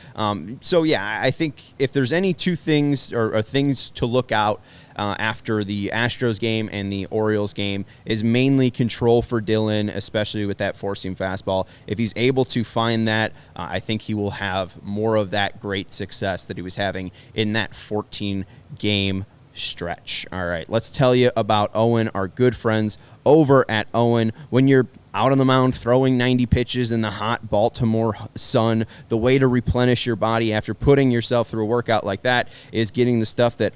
So yeah, I think if there's any two things or things to look out after the Astros game and the Orioles game is mainly control for Dylan, especially with that four-seam fastball. If he's able to find that, I think he will have more of that great success that he was having in that 14-game stretch. All right, let's tell you about Owen, our good friends over at Owen. When you're out on the mound throwing 90 pitches in the hot Baltimore sun, the way to replenish your body after putting yourself through a workout like that is getting the stuff that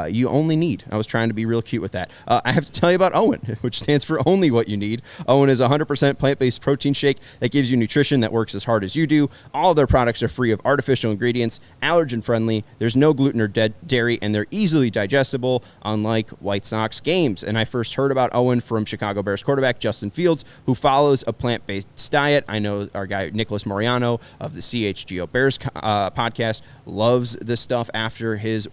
you only need. I was trying to be real cute with that. I have to tell you about Owen, which stands for only what you need. Owen is a 100% plant-based protein shake that gives you nutrition that works as hard as you do. All of their products are free of artificial ingredients, allergen-friendly, there's no gluten or dairy, and they're easily digestible, unlike White Sox games. And I first heard about Owen from Chicago Bears quarterback Justin Fields, who follows a plant-based diet. I know our guy Nicholas Moriano of the CHGO Bears podcast loves this stuff after his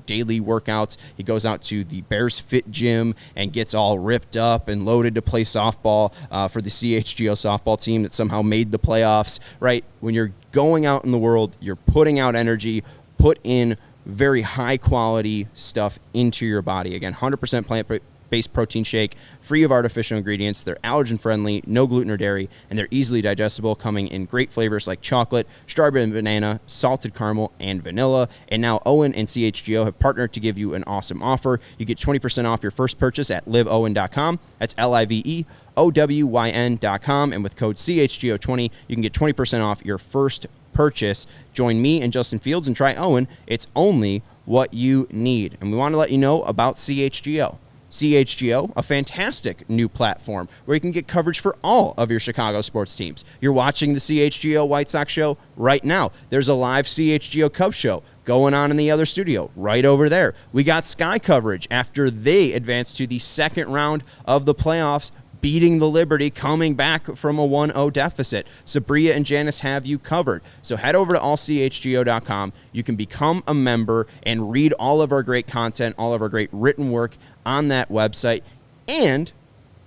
daily workouts. He goes out to the Bears Fit Gym and gets all ripped up and loaded to play softball for the CHGO softball team that somehow made the playoffs, right? When you're going out in the world, you're putting out energy, put in very high quality stuff into your body. Again, 100% plant-based protein shake, free of artificial ingredients. They're allergen friendly, no gluten or dairy, and they're easily digestible, coming in great flavors like chocolate, strawberry and banana, salted caramel, and vanilla. And now Owen and CHGO have partnered to give you an awesome offer. You get 20% off your first purchase at liveowen.com. That's LIVEOWYN.com. And with code CHGO20, you can get 20% off your first purchase. Join me and Justin Fields and try Owen. It's only what you need. And we want to let you know about CHGO. CHGO, a fantastic new platform where you can get coverage for all of your Chicago sports teams. You're watching the CHGO White Sox show right now. There's a live CHGO Cubs show going on in the other studio right over there. We got Sky coverage after they advanced to the second round of the playoffs, beating the Liberty, coming back from a 1-0 deficit. Sabria and Janice have you covered. So head over to allchgo.com. You can become a member and read all of our great content, all of our great written work on that website. And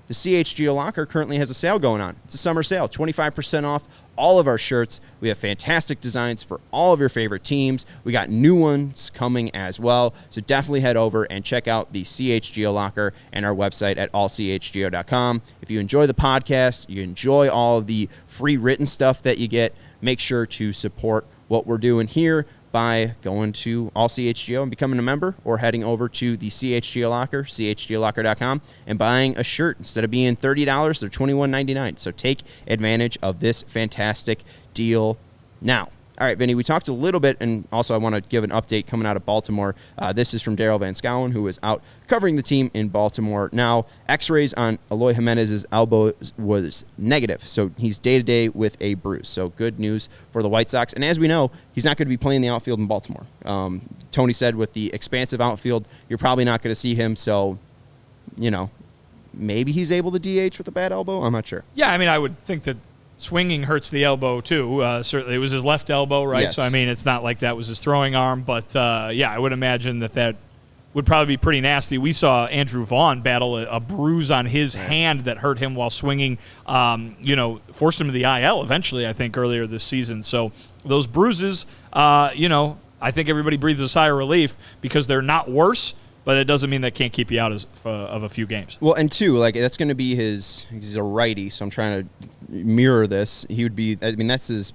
the CHGO Locker currently has a sale going on. It's a summer sale, 25% off all of our shirts. We have fantastic designs for all of your favorite teams. We got new ones coming as well. So definitely head over and check out the CHGO Locker and our website at allchgo.com. If you enjoy the podcast, you enjoy all of the free written stuff that you get, make sure to support what we're doing here by going to All CHGO and becoming a member, or heading over to the CHGO Locker, chgolocker.com, and buying a shirt. Instead of being $30, they're $21.99. So take advantage of this fantastic deal now. All right, Vinny, we talked a little bit, and also I want to give an update coming out of Baltimore. This is from Daryl Van Schouwen, who was out covering the team in Baltimore. Now, x-rays on Eloy Jimenez's elbow was negative, so he's day-to-day with a bruise. So good news for the White Sox. And as we know, he's not going to be playing the outfield in Baltimore. Tony said with the expansive outfield, you're probably not going to see him, so, maybe he's able to DH with a bad elbow. I'm not sure. Yeah, I mean, I would think that swinging hurts the elbow, too. Certainly, it was his left elbow, right? Yes. So, I mean, it's not like that was his throwing arm. But, I would imagine that would probably be pretty nasty. We saw Andrew Vaughn battle a bruise on his hand that hurt him while swinging, forced him to the IL eventually, I think, earlier this season. So, those bruises, I think everybody breathes a sigh of relief because they're not worse, but it doesn't mean that can't keep you out of a few games. Well, and two, that's going to be he's a righty, so I'm trying to mirror this. He would be, that's his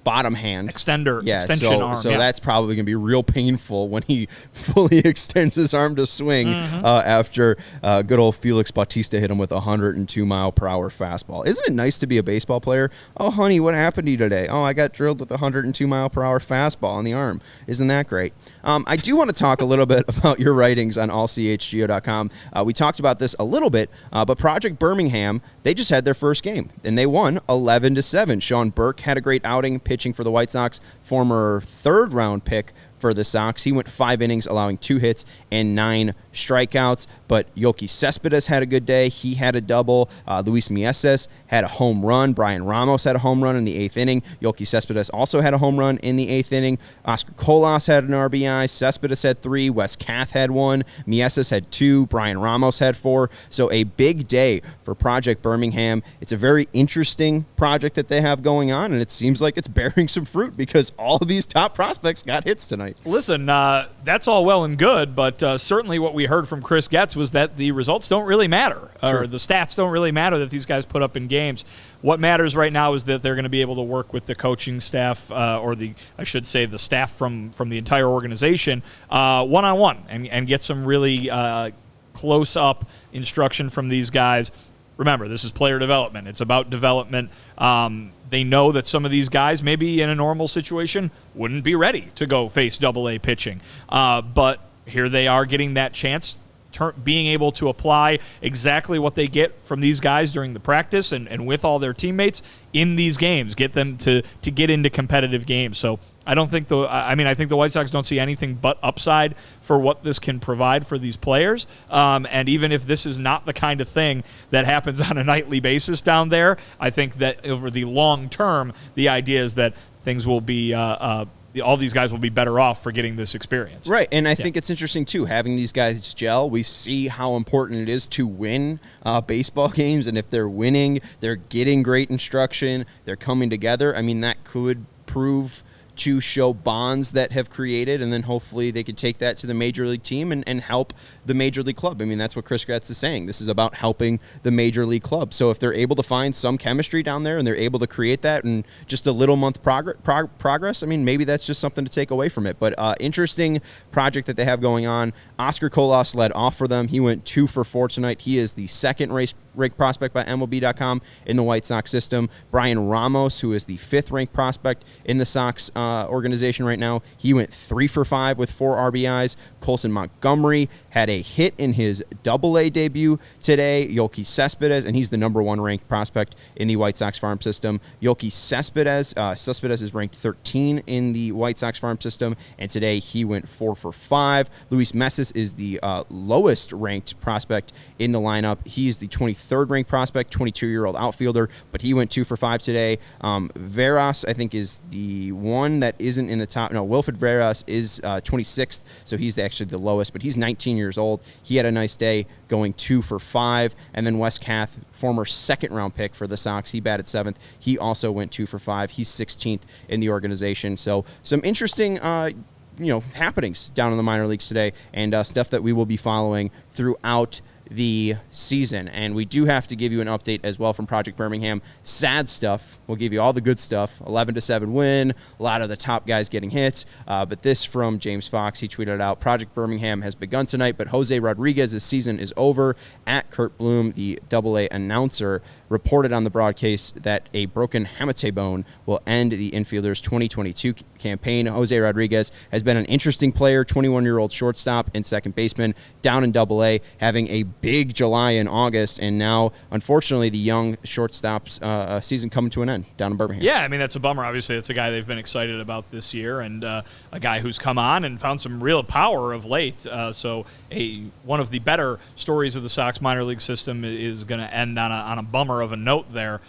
bottom hand. Extension arm. So that's probably going to be real painful when he fully extends his arm to swing after good old Felix Bautista hit him with a 102-mile-per-hour fastball. Isn't it nice to be a baseball player? Oh, honey, what happened to you today? Oh, I got drilled with a 102-mile-per-hour fastball on the arm. Isn't that great? I do want to talk a little bit about your writings on allchgo.com. We talked about this a little bit, but Project Birmingham, they just had their first game, and they won 11-7. Sean Burke had a great outing pitching for the White Sox, former third-round pick for the Sox. He went 5 innings, allowing 2 hits and 9 strikeouts. But Yoki Cespedes had a good day. He had a double. Luis Mieses had a home run. Brian Ramos had a home run in the 8th inning. Yoki Cespedes also had a home run in the 8th inning. Oscar Colas had an RBI. Cespedes had 3. Wes Kath had 1. Mieses had 2. Brian Ramos had 4. So a big day for Project Birmingham. It's a very interesting project that they have going on, and it seems like it's bearing some fruit because all of these top prospects got hits tonight. Listen, that's all well and good, but certainly what we heard from Chris Getz was that the results don't really matter, or the stats don't really matter that these guys put up in games. What matters right now is that they're going to be able to work with the coaching staff, I should say the staff from the entire organization, one-on-one, and get some really close-up instruction from these guys. Remember, this is player development. It's about development. They know that some of these guys, maybe in a normal situation, wouldn't be ready to go face Double-A pitching. But here they are getting that chance, being able to apply exactly what they get from these guys during the practice and with all their teammates in these games, get them to get into competitive games. So I think the White Sox don't see anything but upside for what this can provide for these players. And even if this is not the kind of thing that happens on a nightly basis down there, I think that over the long term, the idea is that things will be all these guys will be better off for getting this experience. Right, and I think it's interesting, too, having these guys gel. We see how important it is to win baseball games, and if they're winning, they're getting great instruction, they're coming together. I mean, that could prove to show bonds that have created, and then hopefully they could take that to the major league team and help the major league club. I mean, that's what Chris Getz is saying. This is about helping the major league club. So if they're able to find some chemistry down there and they're able to create that in just a little month progress, I mean, maybe that's just something to take away from it. But interesting project that they have going on. Oscar Colas led off for them. He went 2 for 4 tonight. He is the second ranked prospect by MLB.com in the White Sox system. Brian Ramos, who is the 5th ranked prospect in the Sox organization right now, he went 3 for 5 with 4 RBIs. Colson Montgomery had a hit in his Double-A debut today. Yoki Cespedes, and he's the number 1 ranked prospect in the White Sox farm system. Yoki Cespedes is ranked 13 in the White Sox farm system, and today he went 4 for 5. Luis Mieses is the lowest ranked prospect in the lineup. He's the 23rd ranked prospect, 22-year-old outfielder, but he went 2 for 5 today. Veras, I think, is the one that isn't in the top. No, Wilfred Veras is 26th, so he's actually the lowest, but he's 19 years old. He had a nice day going 2 for 5. And then Wes Kath, former 2nd-round pick for the Sox, he batted 7th. He also went 2 for 5. He's 16th in the organization. So some interesting happenings down in the minor leagues today, and stuff that we will be following throughout the season. And we do have to give you an update as well from Project Birmingham. Sad stuff. We'll give you all the good stuff. 11-7 win. A lot of the top guys getting hits. But this from James Fox. He tweeted out, Project Birmingham has begun tonight, but Jose Rodriguez's season is over. At Kurt Bloom, the Double-A announcer, reported on the broadcast that a broken hamate bone will end the infielder's 2022 campaign. Jose Rodriguez has been an interesting player, 21-year-old shortstop and second baseman down in Double-A, having a big July and August, and now, unfortunately, the young shortstop's season coming to an end down in Birmingham. Yeah, I mean, that's a bummer. Obviously, it's a guy they've been excited about this year, and a guy who's come on and found some real power of late. So one of the better stories of the Sox minor league system is going to end on a bummer of a note there.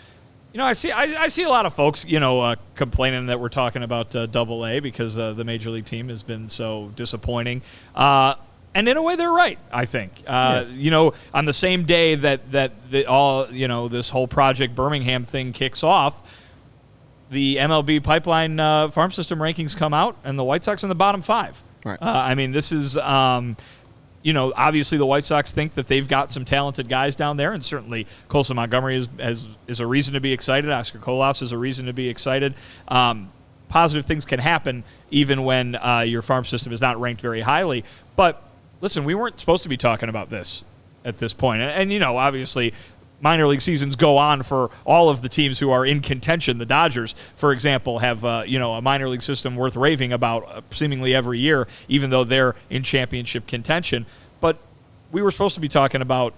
You know, I see a lot of folks, complaining that we're talking about Double-A because the major league team has been so disappointing. And in a way, they're right, I think. On the same day that this whole Project Birmingham thing kicks off, the MLB pipeline farm system rankings come out, and the White Sox in the bottom 5. Right. This is, obviously the White Sox think that they've got some talented guys down there, and certainly Colson Montgomery is a reason to be excited. Oscar Colas is a reason to be excited. positive things can happen even when your farm system is not ranked very highly. But listen, we weren't supposed to be talking about this at this point. And obviously, minor league seasons go on for all of the teams who are in contention. The Dodgers, for example, have a minor league system worth raving about seemingly every year, even though they're in championship contention. But we were supposed to be talking about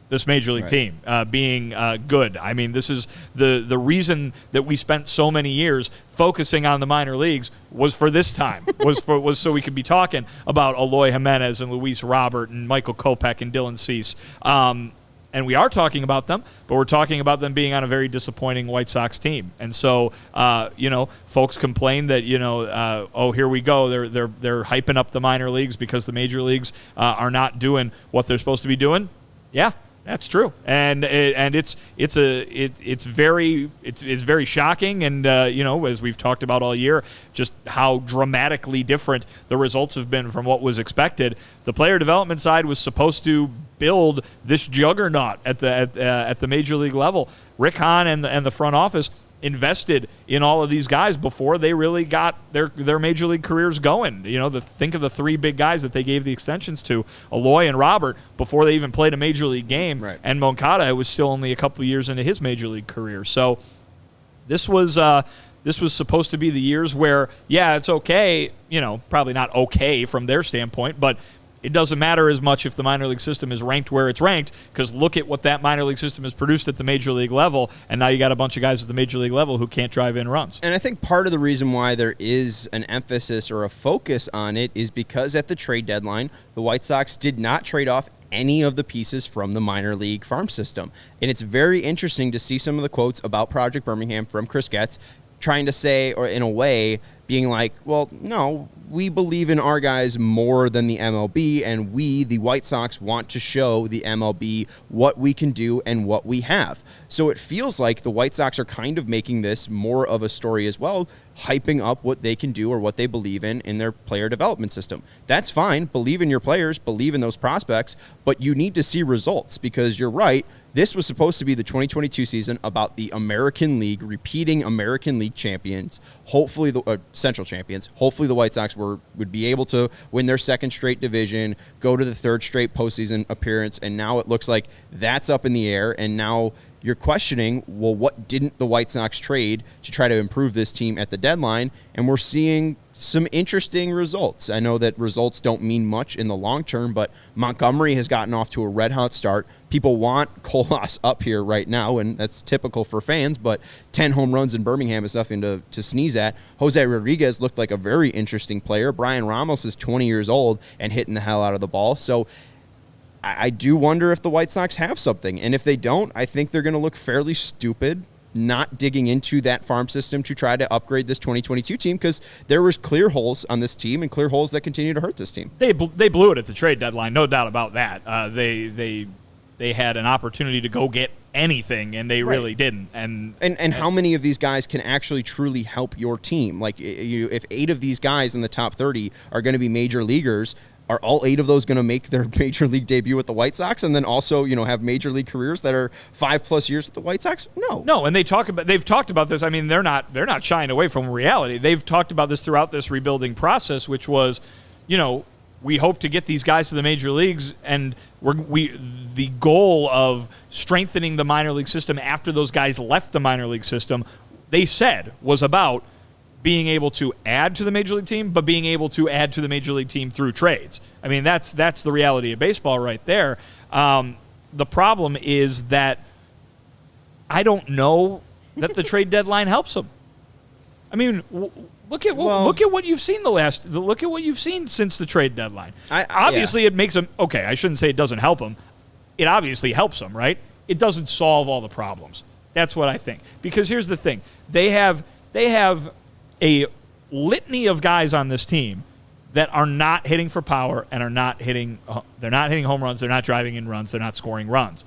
this major league team being good. I mean, this is the reason that we spent so many years focusing on the minor leagues was for this time, was so we could be talking about Eloy Jimenez and Luis Robert and Michael Kopech and Dylan Cease. And we are talking about them, but we're talking about them being on a very disappointing White Sox team. And so, folks complain that, here we go. They're hyping up the minor leagues because the major leagues are not doing what they're supposed to be doing. Yeah, that's true. And it's very shocking. And as we've talked about all year, just how dramatically different the results have been from what was expected. The player development side was supposed to build this juggernaut at the major league level. Rick Hahn and the front office invested in all of these guys before they really got their major league careers going. Think of the three big guys that they gave the extensions to, Eloy and Robert, before they even played a major league game. Right. And Moncada was still only a couple of years into his major league career. So this was supposed to be the years where, it's okay, probably not okay from their standpoint, but it doesn't matter as much if the minor league system is ranked where it's ranked, because look at what that minor league system has produced at the major league level, and now you got a bunch of guys at the major league level who can't drive in runs. And I think part of the reason why there is an emphasis or a focus on it is because at the trade deadline, the White Sox did not trade off any of the pieces from the minor league farm system. And it's very interesting to see some of the quotes about Project Birmingham from Chris Getz trying to say, or in a way, being like, well, no, we believe in our guys more than the MLB, and we, the White Sox, want to show the MLB what we can do and what we have. So it feels like the White Sox are kind of making this more of a story as well, hyping up what they can do or what they believe in their player development system. That's fine. Believe in your players, believe in those prospects, but you need to see results, because you're right. This was supposed to be the 2022 season about the American League, repeating American League champions, hopefully the Central champions. Hopefully the White Sox would be able to win their second straight division, go to the third straight postseason appearance, and now it looks like that's up in the air, and now you're questioning, well, what didn't the White Sox trade to try to improve this team at the deadline? And we're seeing some interesting results. I know that results don't mean much in the long term, but Montgomery has gotten off to a red-hot start. People want Colas up here right now, and that's typical for fans, but 10 home runs in Birmingham is nothing to sneeze at. Jose Rodriguez looked like a very interesting player. Brian Ramos is 20 years old and hitting the hell out of the ball. So I do wonder if the White Sox have something, and if they don't, I think they're going to look fairly stupid not digging into that farm system to try to upgrade this 2022 team, because there was clear holes on this team and clear holes that continue to hurt this team. They blew it at the trade deadline, no doubt about that. They had an opportunity to go get anything, and they really didn't. And how many of these guys can actually truly help your team? Like, if 8 of these guys in the top 30 are going to be major leaguers, are all 8 of those going to make their major league debut with the White Sox, and then also, have major league careers that are 5+ years with the White Sox? No. And they've talked about this. I mean, they're not shying away from reality. They've talked about this throughout this rebuilding process, which was, we hope to get these guys to the major leagues, and the goal of strengthening the minor league system after those guys left the minor league system, they said, was about being able to add to the major league team, but being able to add to the major league team through trades. I mean, that's the reality of baseball right there. The problem is that I don't know that the trade deadline helps them. I mean, look at what you've seen look at what you've seen since the trade deadline. Obviously, it makes them okay. I shouldn't say it doesn't help them. It obviously helps them, right? It doesn't solve all the problems. That's what I think. Because here's the thing: they have a litany of guys on this team that are not hitting for power and they're not hitting home runs, they're not driving in runs, they're not scoring runs.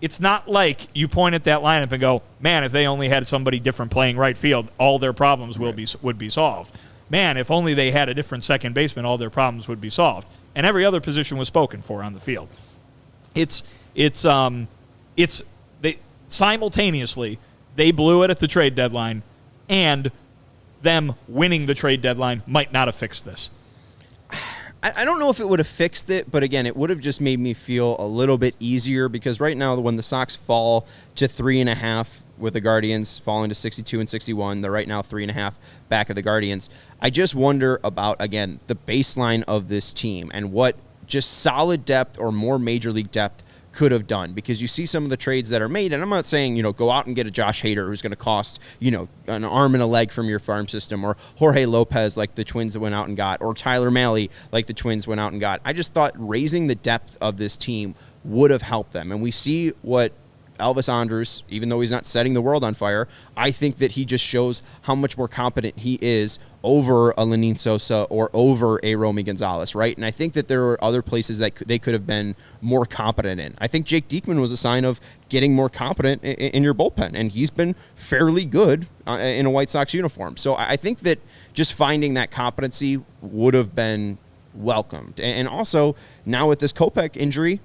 It's not like you point at that lineup and go, man, if they only had somebody different playing right field, all their problems would be solved. Man, if only they had a different second baseman, all their problems would be solved. And every other position was spoken for on the field. Simultaneously, they blew it at the trade deadline, and them winning the trade deadline might not have fixed this. I don't know if it would have fixed it, but again, it would have just made me feel a little bit easier because right now when the Sox fall to 3.5 with the Guardians falling to 62 and 61, they're right now 3.5 back of the Guardians. I just wonder about, again, the baseline of this team and what just solid depth or more major league depth could have done, because you see some of the trades that are made, and I'm not saying, go out and get a Josh Hader who's going to cost, an arm and a leg from your farm system, or Jorge Lopez like the Twins went out and got, or Tyler Mahle like the Twins went out and got. I just thought raising the depth of this team would have helped them, and we see what Elvis Andrus, even though he's not setting the world on fire, I think that he just shows how much more competent he is over a Lenin Sosa or over a Romy Gonzalez, right? And I think that there are other places that they could have been more competent in. I think Jake Diekman was a sign of getting more competent in your bullpen, and he's been fairly good in a White Sox uniform. So I think that just finding that competency would have been welcomed. And also, now with this Kopech injury,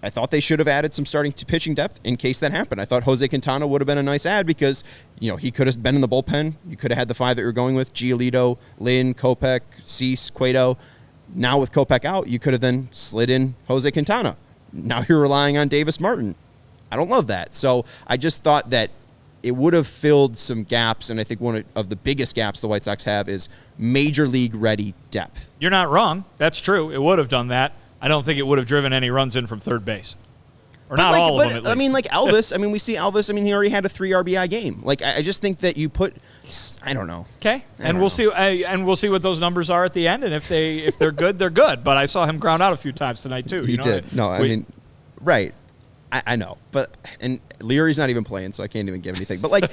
I thought they should have added some starting pitching depth in case that happened. I thought Jose Quintana would have been a nice add because, he could have been in the bullpen. You could have had the 5 that you were going with, Giolito, Lynn, Kopech, Cease, Cueto. Now with Kopech out, you could have then slid in Jose Quintana. Now you're relying on Davis Martin. I don't love that. So I just thought that it would have filled some gaps, and I think one of the biggest gaps the White Sox have is major league ready depth. You're not wrong. That's true. It would have done that. I don't think it would have driven any runs in from third base. Or not all of them, at least. I mean, like Elvis, we see Elvis, he already had a 3 RBI game. Like, I just think that you put, I don't know. Okay, and we'll see what those numbers are at the end, and if they're good, they're good. But I saw him ground out a few times tonight, too. He did. Right. I know. And Leary's not even playing, so I can't even give anything. But,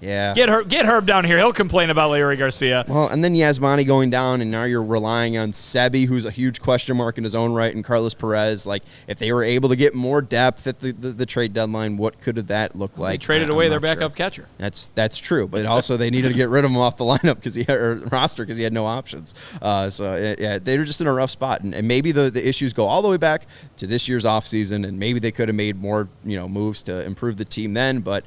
yeah. Get Herb down here. He'll complain about Larry Garcia. Well, and then Yasmani going down, and now you're relying on Sebi, who's a huge question mark in his own right, and Carlos Perez. Like, if they were able to get more depth at the trade deadline, what could that look like? They traded away their backup catcher. That's true, but also they needed to get rid of him off the lineup roster because he had no options. They were just in a rough spot, and maybe the issues go all the way back to this year's offseason, and maybe they could have made more moves to improve the team then, but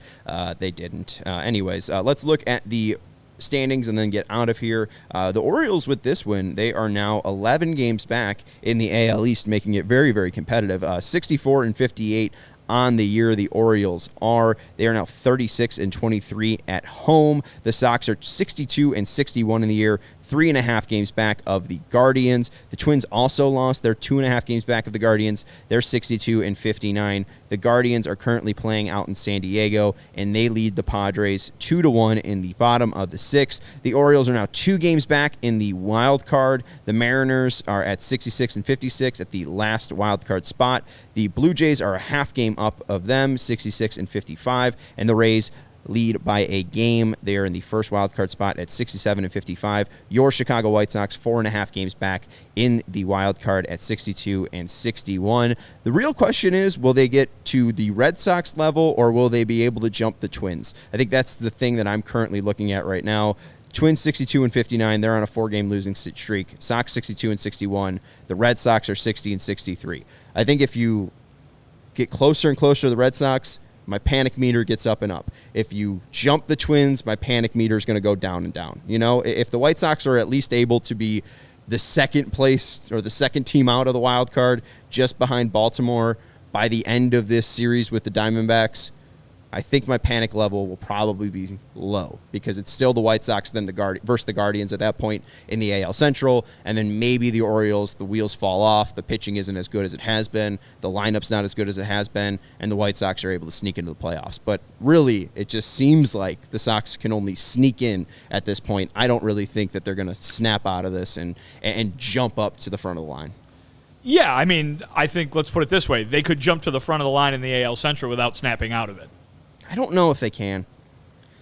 they didn't. Anyways, let's look at the standings and then get out of here. The Orioles, with this win, they are now 11 games back in the AL East, making it very, very competitive. 64 and 58 on the year. The Orioles are. They are now 36 and 23 at home. The Sox are 62 and 61 in the year, 3.5 games back of the Guardians. The Twins also lost. They're 2.5 games back of the Guardians. They're 62 and 59. The Guardians are currently playing out in San Diego, and they lead the Padres 2-1 in the bottom of the 6th. The Orioles are now 2 games back in the wild card. The Mariners are at 66 and 56 at the last wild card spot. The Blue Jays are a half game up of them, 66 and 55, and the Rays lead by a game. They are in the first wild card spot at 67 and 55. Your Chicago White Sox 4.5 games back in the wild card at 62 and 61. The real question is, will they get to the Red Sox level, or will they be able to jump the Twins? I think that's the thing that I'm currently looking at right now. Twins 62 and 59. They're on a 4-game losing streak. Sox 62 and 61. The Red Sox are 60 and 63. I think if you get closer and closer to the Red Sox, my panic meter gets up and up. If you jump the Twins, my panic meter is going to go down and down. If the White Sox are at least able to be the second place or the second team out of the wild card, just behind Baltimore by the end of this series with the Diamondbacks, I think my panic level will probably be low because it's still the White Sox then versus the Guardians at that point in the AL Central, and then maybe the Orioles, the wheels fall off, the pitching isn't as good as it has been, the lineup's not as good as it has been, and the White Sox are able to sneak into the playoffs. But really, it just seems like the Sox can only sneak in at this point. I don't really think that they're going to snap out of this and jump up to the front of the line. Yeah, I think, let's put it this way, they could jump to the front of the line in the AL Central without snapping out of it. I don't know if they can.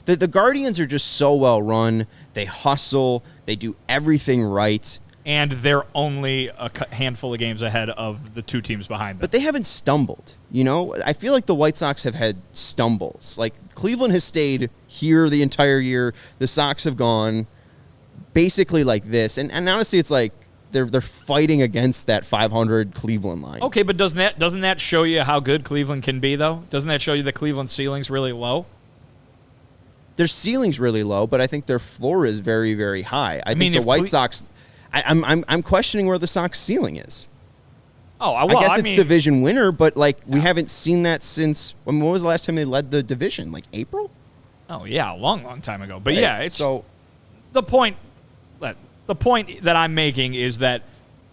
The Guardians are just so well run. They hustle. They do everything right. And they're only a handful of games ahead of the 2 teams behind them. But they haven't stumbled. I feel like the White Sox have had stumbles. Like, Cleveland has stayed here the entire year. The Sox have gone basically like this. And honestly, it's like they're fighting against that 500 Cleveland line. Okay, but doesn't that show you how good Cleveland can be, though? Doesn't that show you that Cleveland's ceiling's really low? their ceiling's really low, but I think their floor is very, very high. I think the White Sox. I'm questioning where the Sox ceiling is. Oh, well, I guess it's division winner, but we haven't seen that since. When was the last time they led the division? Like April? Oh yeah, a long time ago. But right. yeah, it's the point. The point that I'm making is that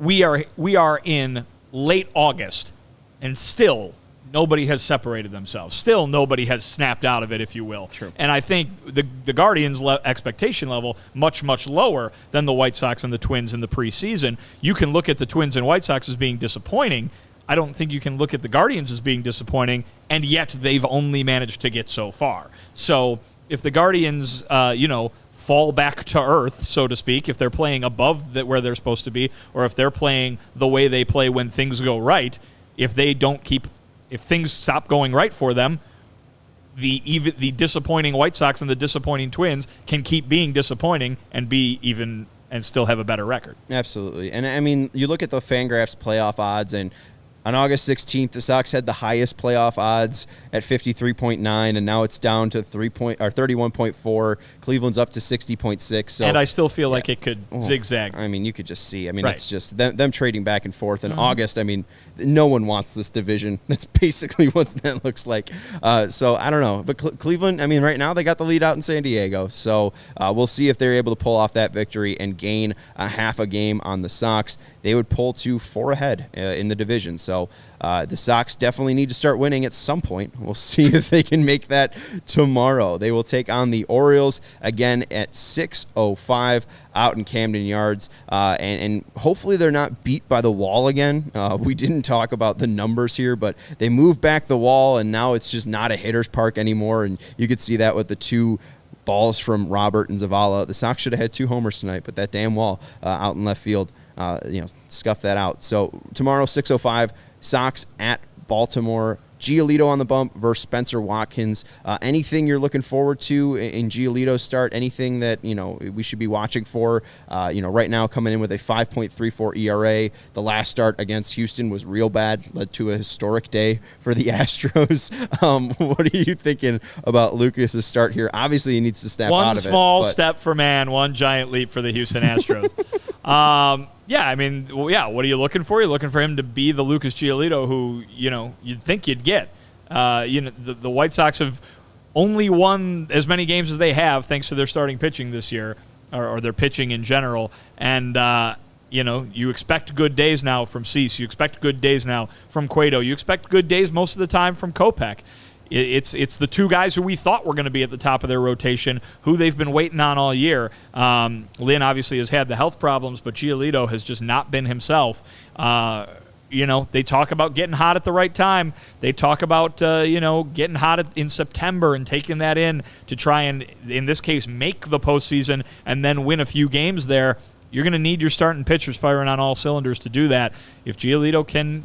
we are in late August, and still nobody has separated themselves. Still nobody has snapped out of it, if you will. True. And I think the Guardians' expectation level much lower than the White Sox and the Twins in the preseason. You can look at the Twins and White Sox as being disappointing. I don't think you can look at the Guardians as being disappointing, and yet they've only managed to get so far. So if the Guardians, fall back to earth, so to speak, if they're playing above where they're supposed to be, or if they're playing the way they play when things go right, if things stop going right for them, the disappointing White Sox and the disappointing Twins can keep being disappointing and still have a better record. Absolutely. And I mean, you look at the Fangraphs playoff odds, and on August 16th, the Sox had the highest playoff odds at 53.9, and now it's down to 31.4. Cleveland's up to 60.6. So, and I still feel like it could zigzag. I mean, you could just see. I mean, right. It's just them trading back and forth. In August, I mean, no one wants this division. That's basically what that looks like. So I don't know. But Cleveland, I mean, right now they got the lead out in San Diego. So we'll see if they're able to pull off that victory and gain a half a game on the Sox. They would pull to 4 ahead in the division. So the Sox definitely need to start winning at some point. We'll see if they can make that tomorrow. They will take on the Orioles again at 6:05 out in Camden Yards. And hopefully they're not beat by the wall again. We didn't talk about the numbers here, but they moved back the wall, and now it's just not a hitter's park anymore. And you could see that with the 2 balls from Robert and Zavala. The Sox should have had 2 homers tonight, but that damn wall out in left field, scuffed that out. So tomorrow, 6:05, Sox at Baltimore. Giolito on the bump versus Spencer Watkins. Anything you're looking forward to in Giolito's start? Anything that we should be watching for? Right now coming in with a 5.34 ERA. The last start against Houston was real bad, led to a historic day for the Astros. What are you thinking about Lucas's start here? Obviously, he needs to snap out of it. One small step for man, one giant leap for the Houston Astros. What are you looking for? You're looking for him to be the Lucas Giolito who, you'd think you'd get. The White Sox have only won as many games as they have thanks to their starting pitching this year, or their pitching in general. And, you expect good days now from Cease. You expect good days now from Cueto. You expect good days most of the time from Kopech. It's the 2 guys who we thought were going to be at the top of their rotation, who they've been waiting on all year. Lynn obviously has had the health problems, but Giolito has just not been himself. They talk about getting hot at the right time. They talk about, getting hot in September and taking that in to try and, in this case, make the postseason and then win a few games there. You're going to need your starting pitchers firing on all cylinders to do that. If Giolito can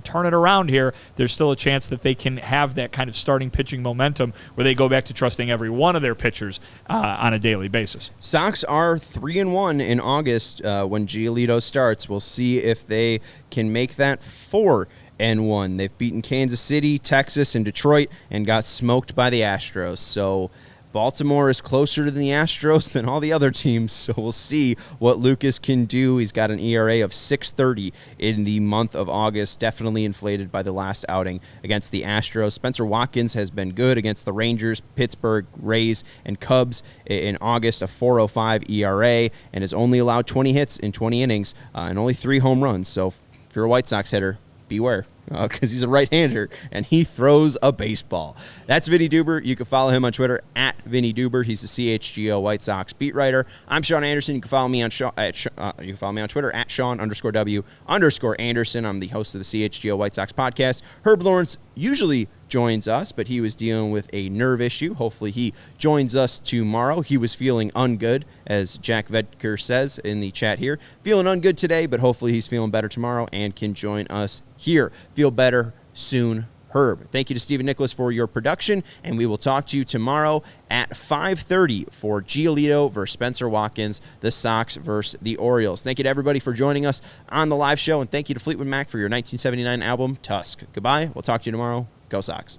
turn it around here, there's still a chance that they can have that kind of starting pitching momentum where they go back to trusting every one of their pitchers on a daily basis. Sox are 3-1 in August when Giolito starts. We'll see if they can make that 4-1. They've beaten Kansas City, Texas, and Detroit and got smoked by the Astros. So Baltimore is closer to the Astros than all the other teams, so we'll see what Lucas can do. He's got an ERA of 6.30 in the month of August, definitely inflated by the last outing against the Astros. Spencer Watkins has been good against the Rangers, Pittsburgh, Rays, and Cubs in August, a 4.05 ERA, and has only allowed 20 hits in 20 innings and only 3 home runs. So if you're a White Sox hitter, beware. Because he's a right-hander, and he throws a baseball. That's Vinnie Duber. You can follow him on Twitter at Vinnie Duber. He's the CHGO White Sox beat writer. I'm Sean Anderson. You can follow me on Twitter at Sean_W_Anderson. I'm the host of the CHGO White Sox podcast. Herb Lawrence usually joins us, but he was dealing with a nerve issue. Hopefully he joins us tomorrow. He was feeling ungood, as Jack Vedker says in the chat here. Feeling ungood today, but hopefully he's feeling better tomorrow and can join us here. Feel better soon, Herb. Thank you to Stephen Nicholas for your production, and we will talk to you tomorrow at 5:30 for Giolito versus Spencer Watkins, the Sox versus the Orioles. Thank you to everybody for joining us on the live show, and thank you to Fleetwood Mac for your 1979 album, Tusk. Goodbye. We'll talk to you tomorrow. Go Sox.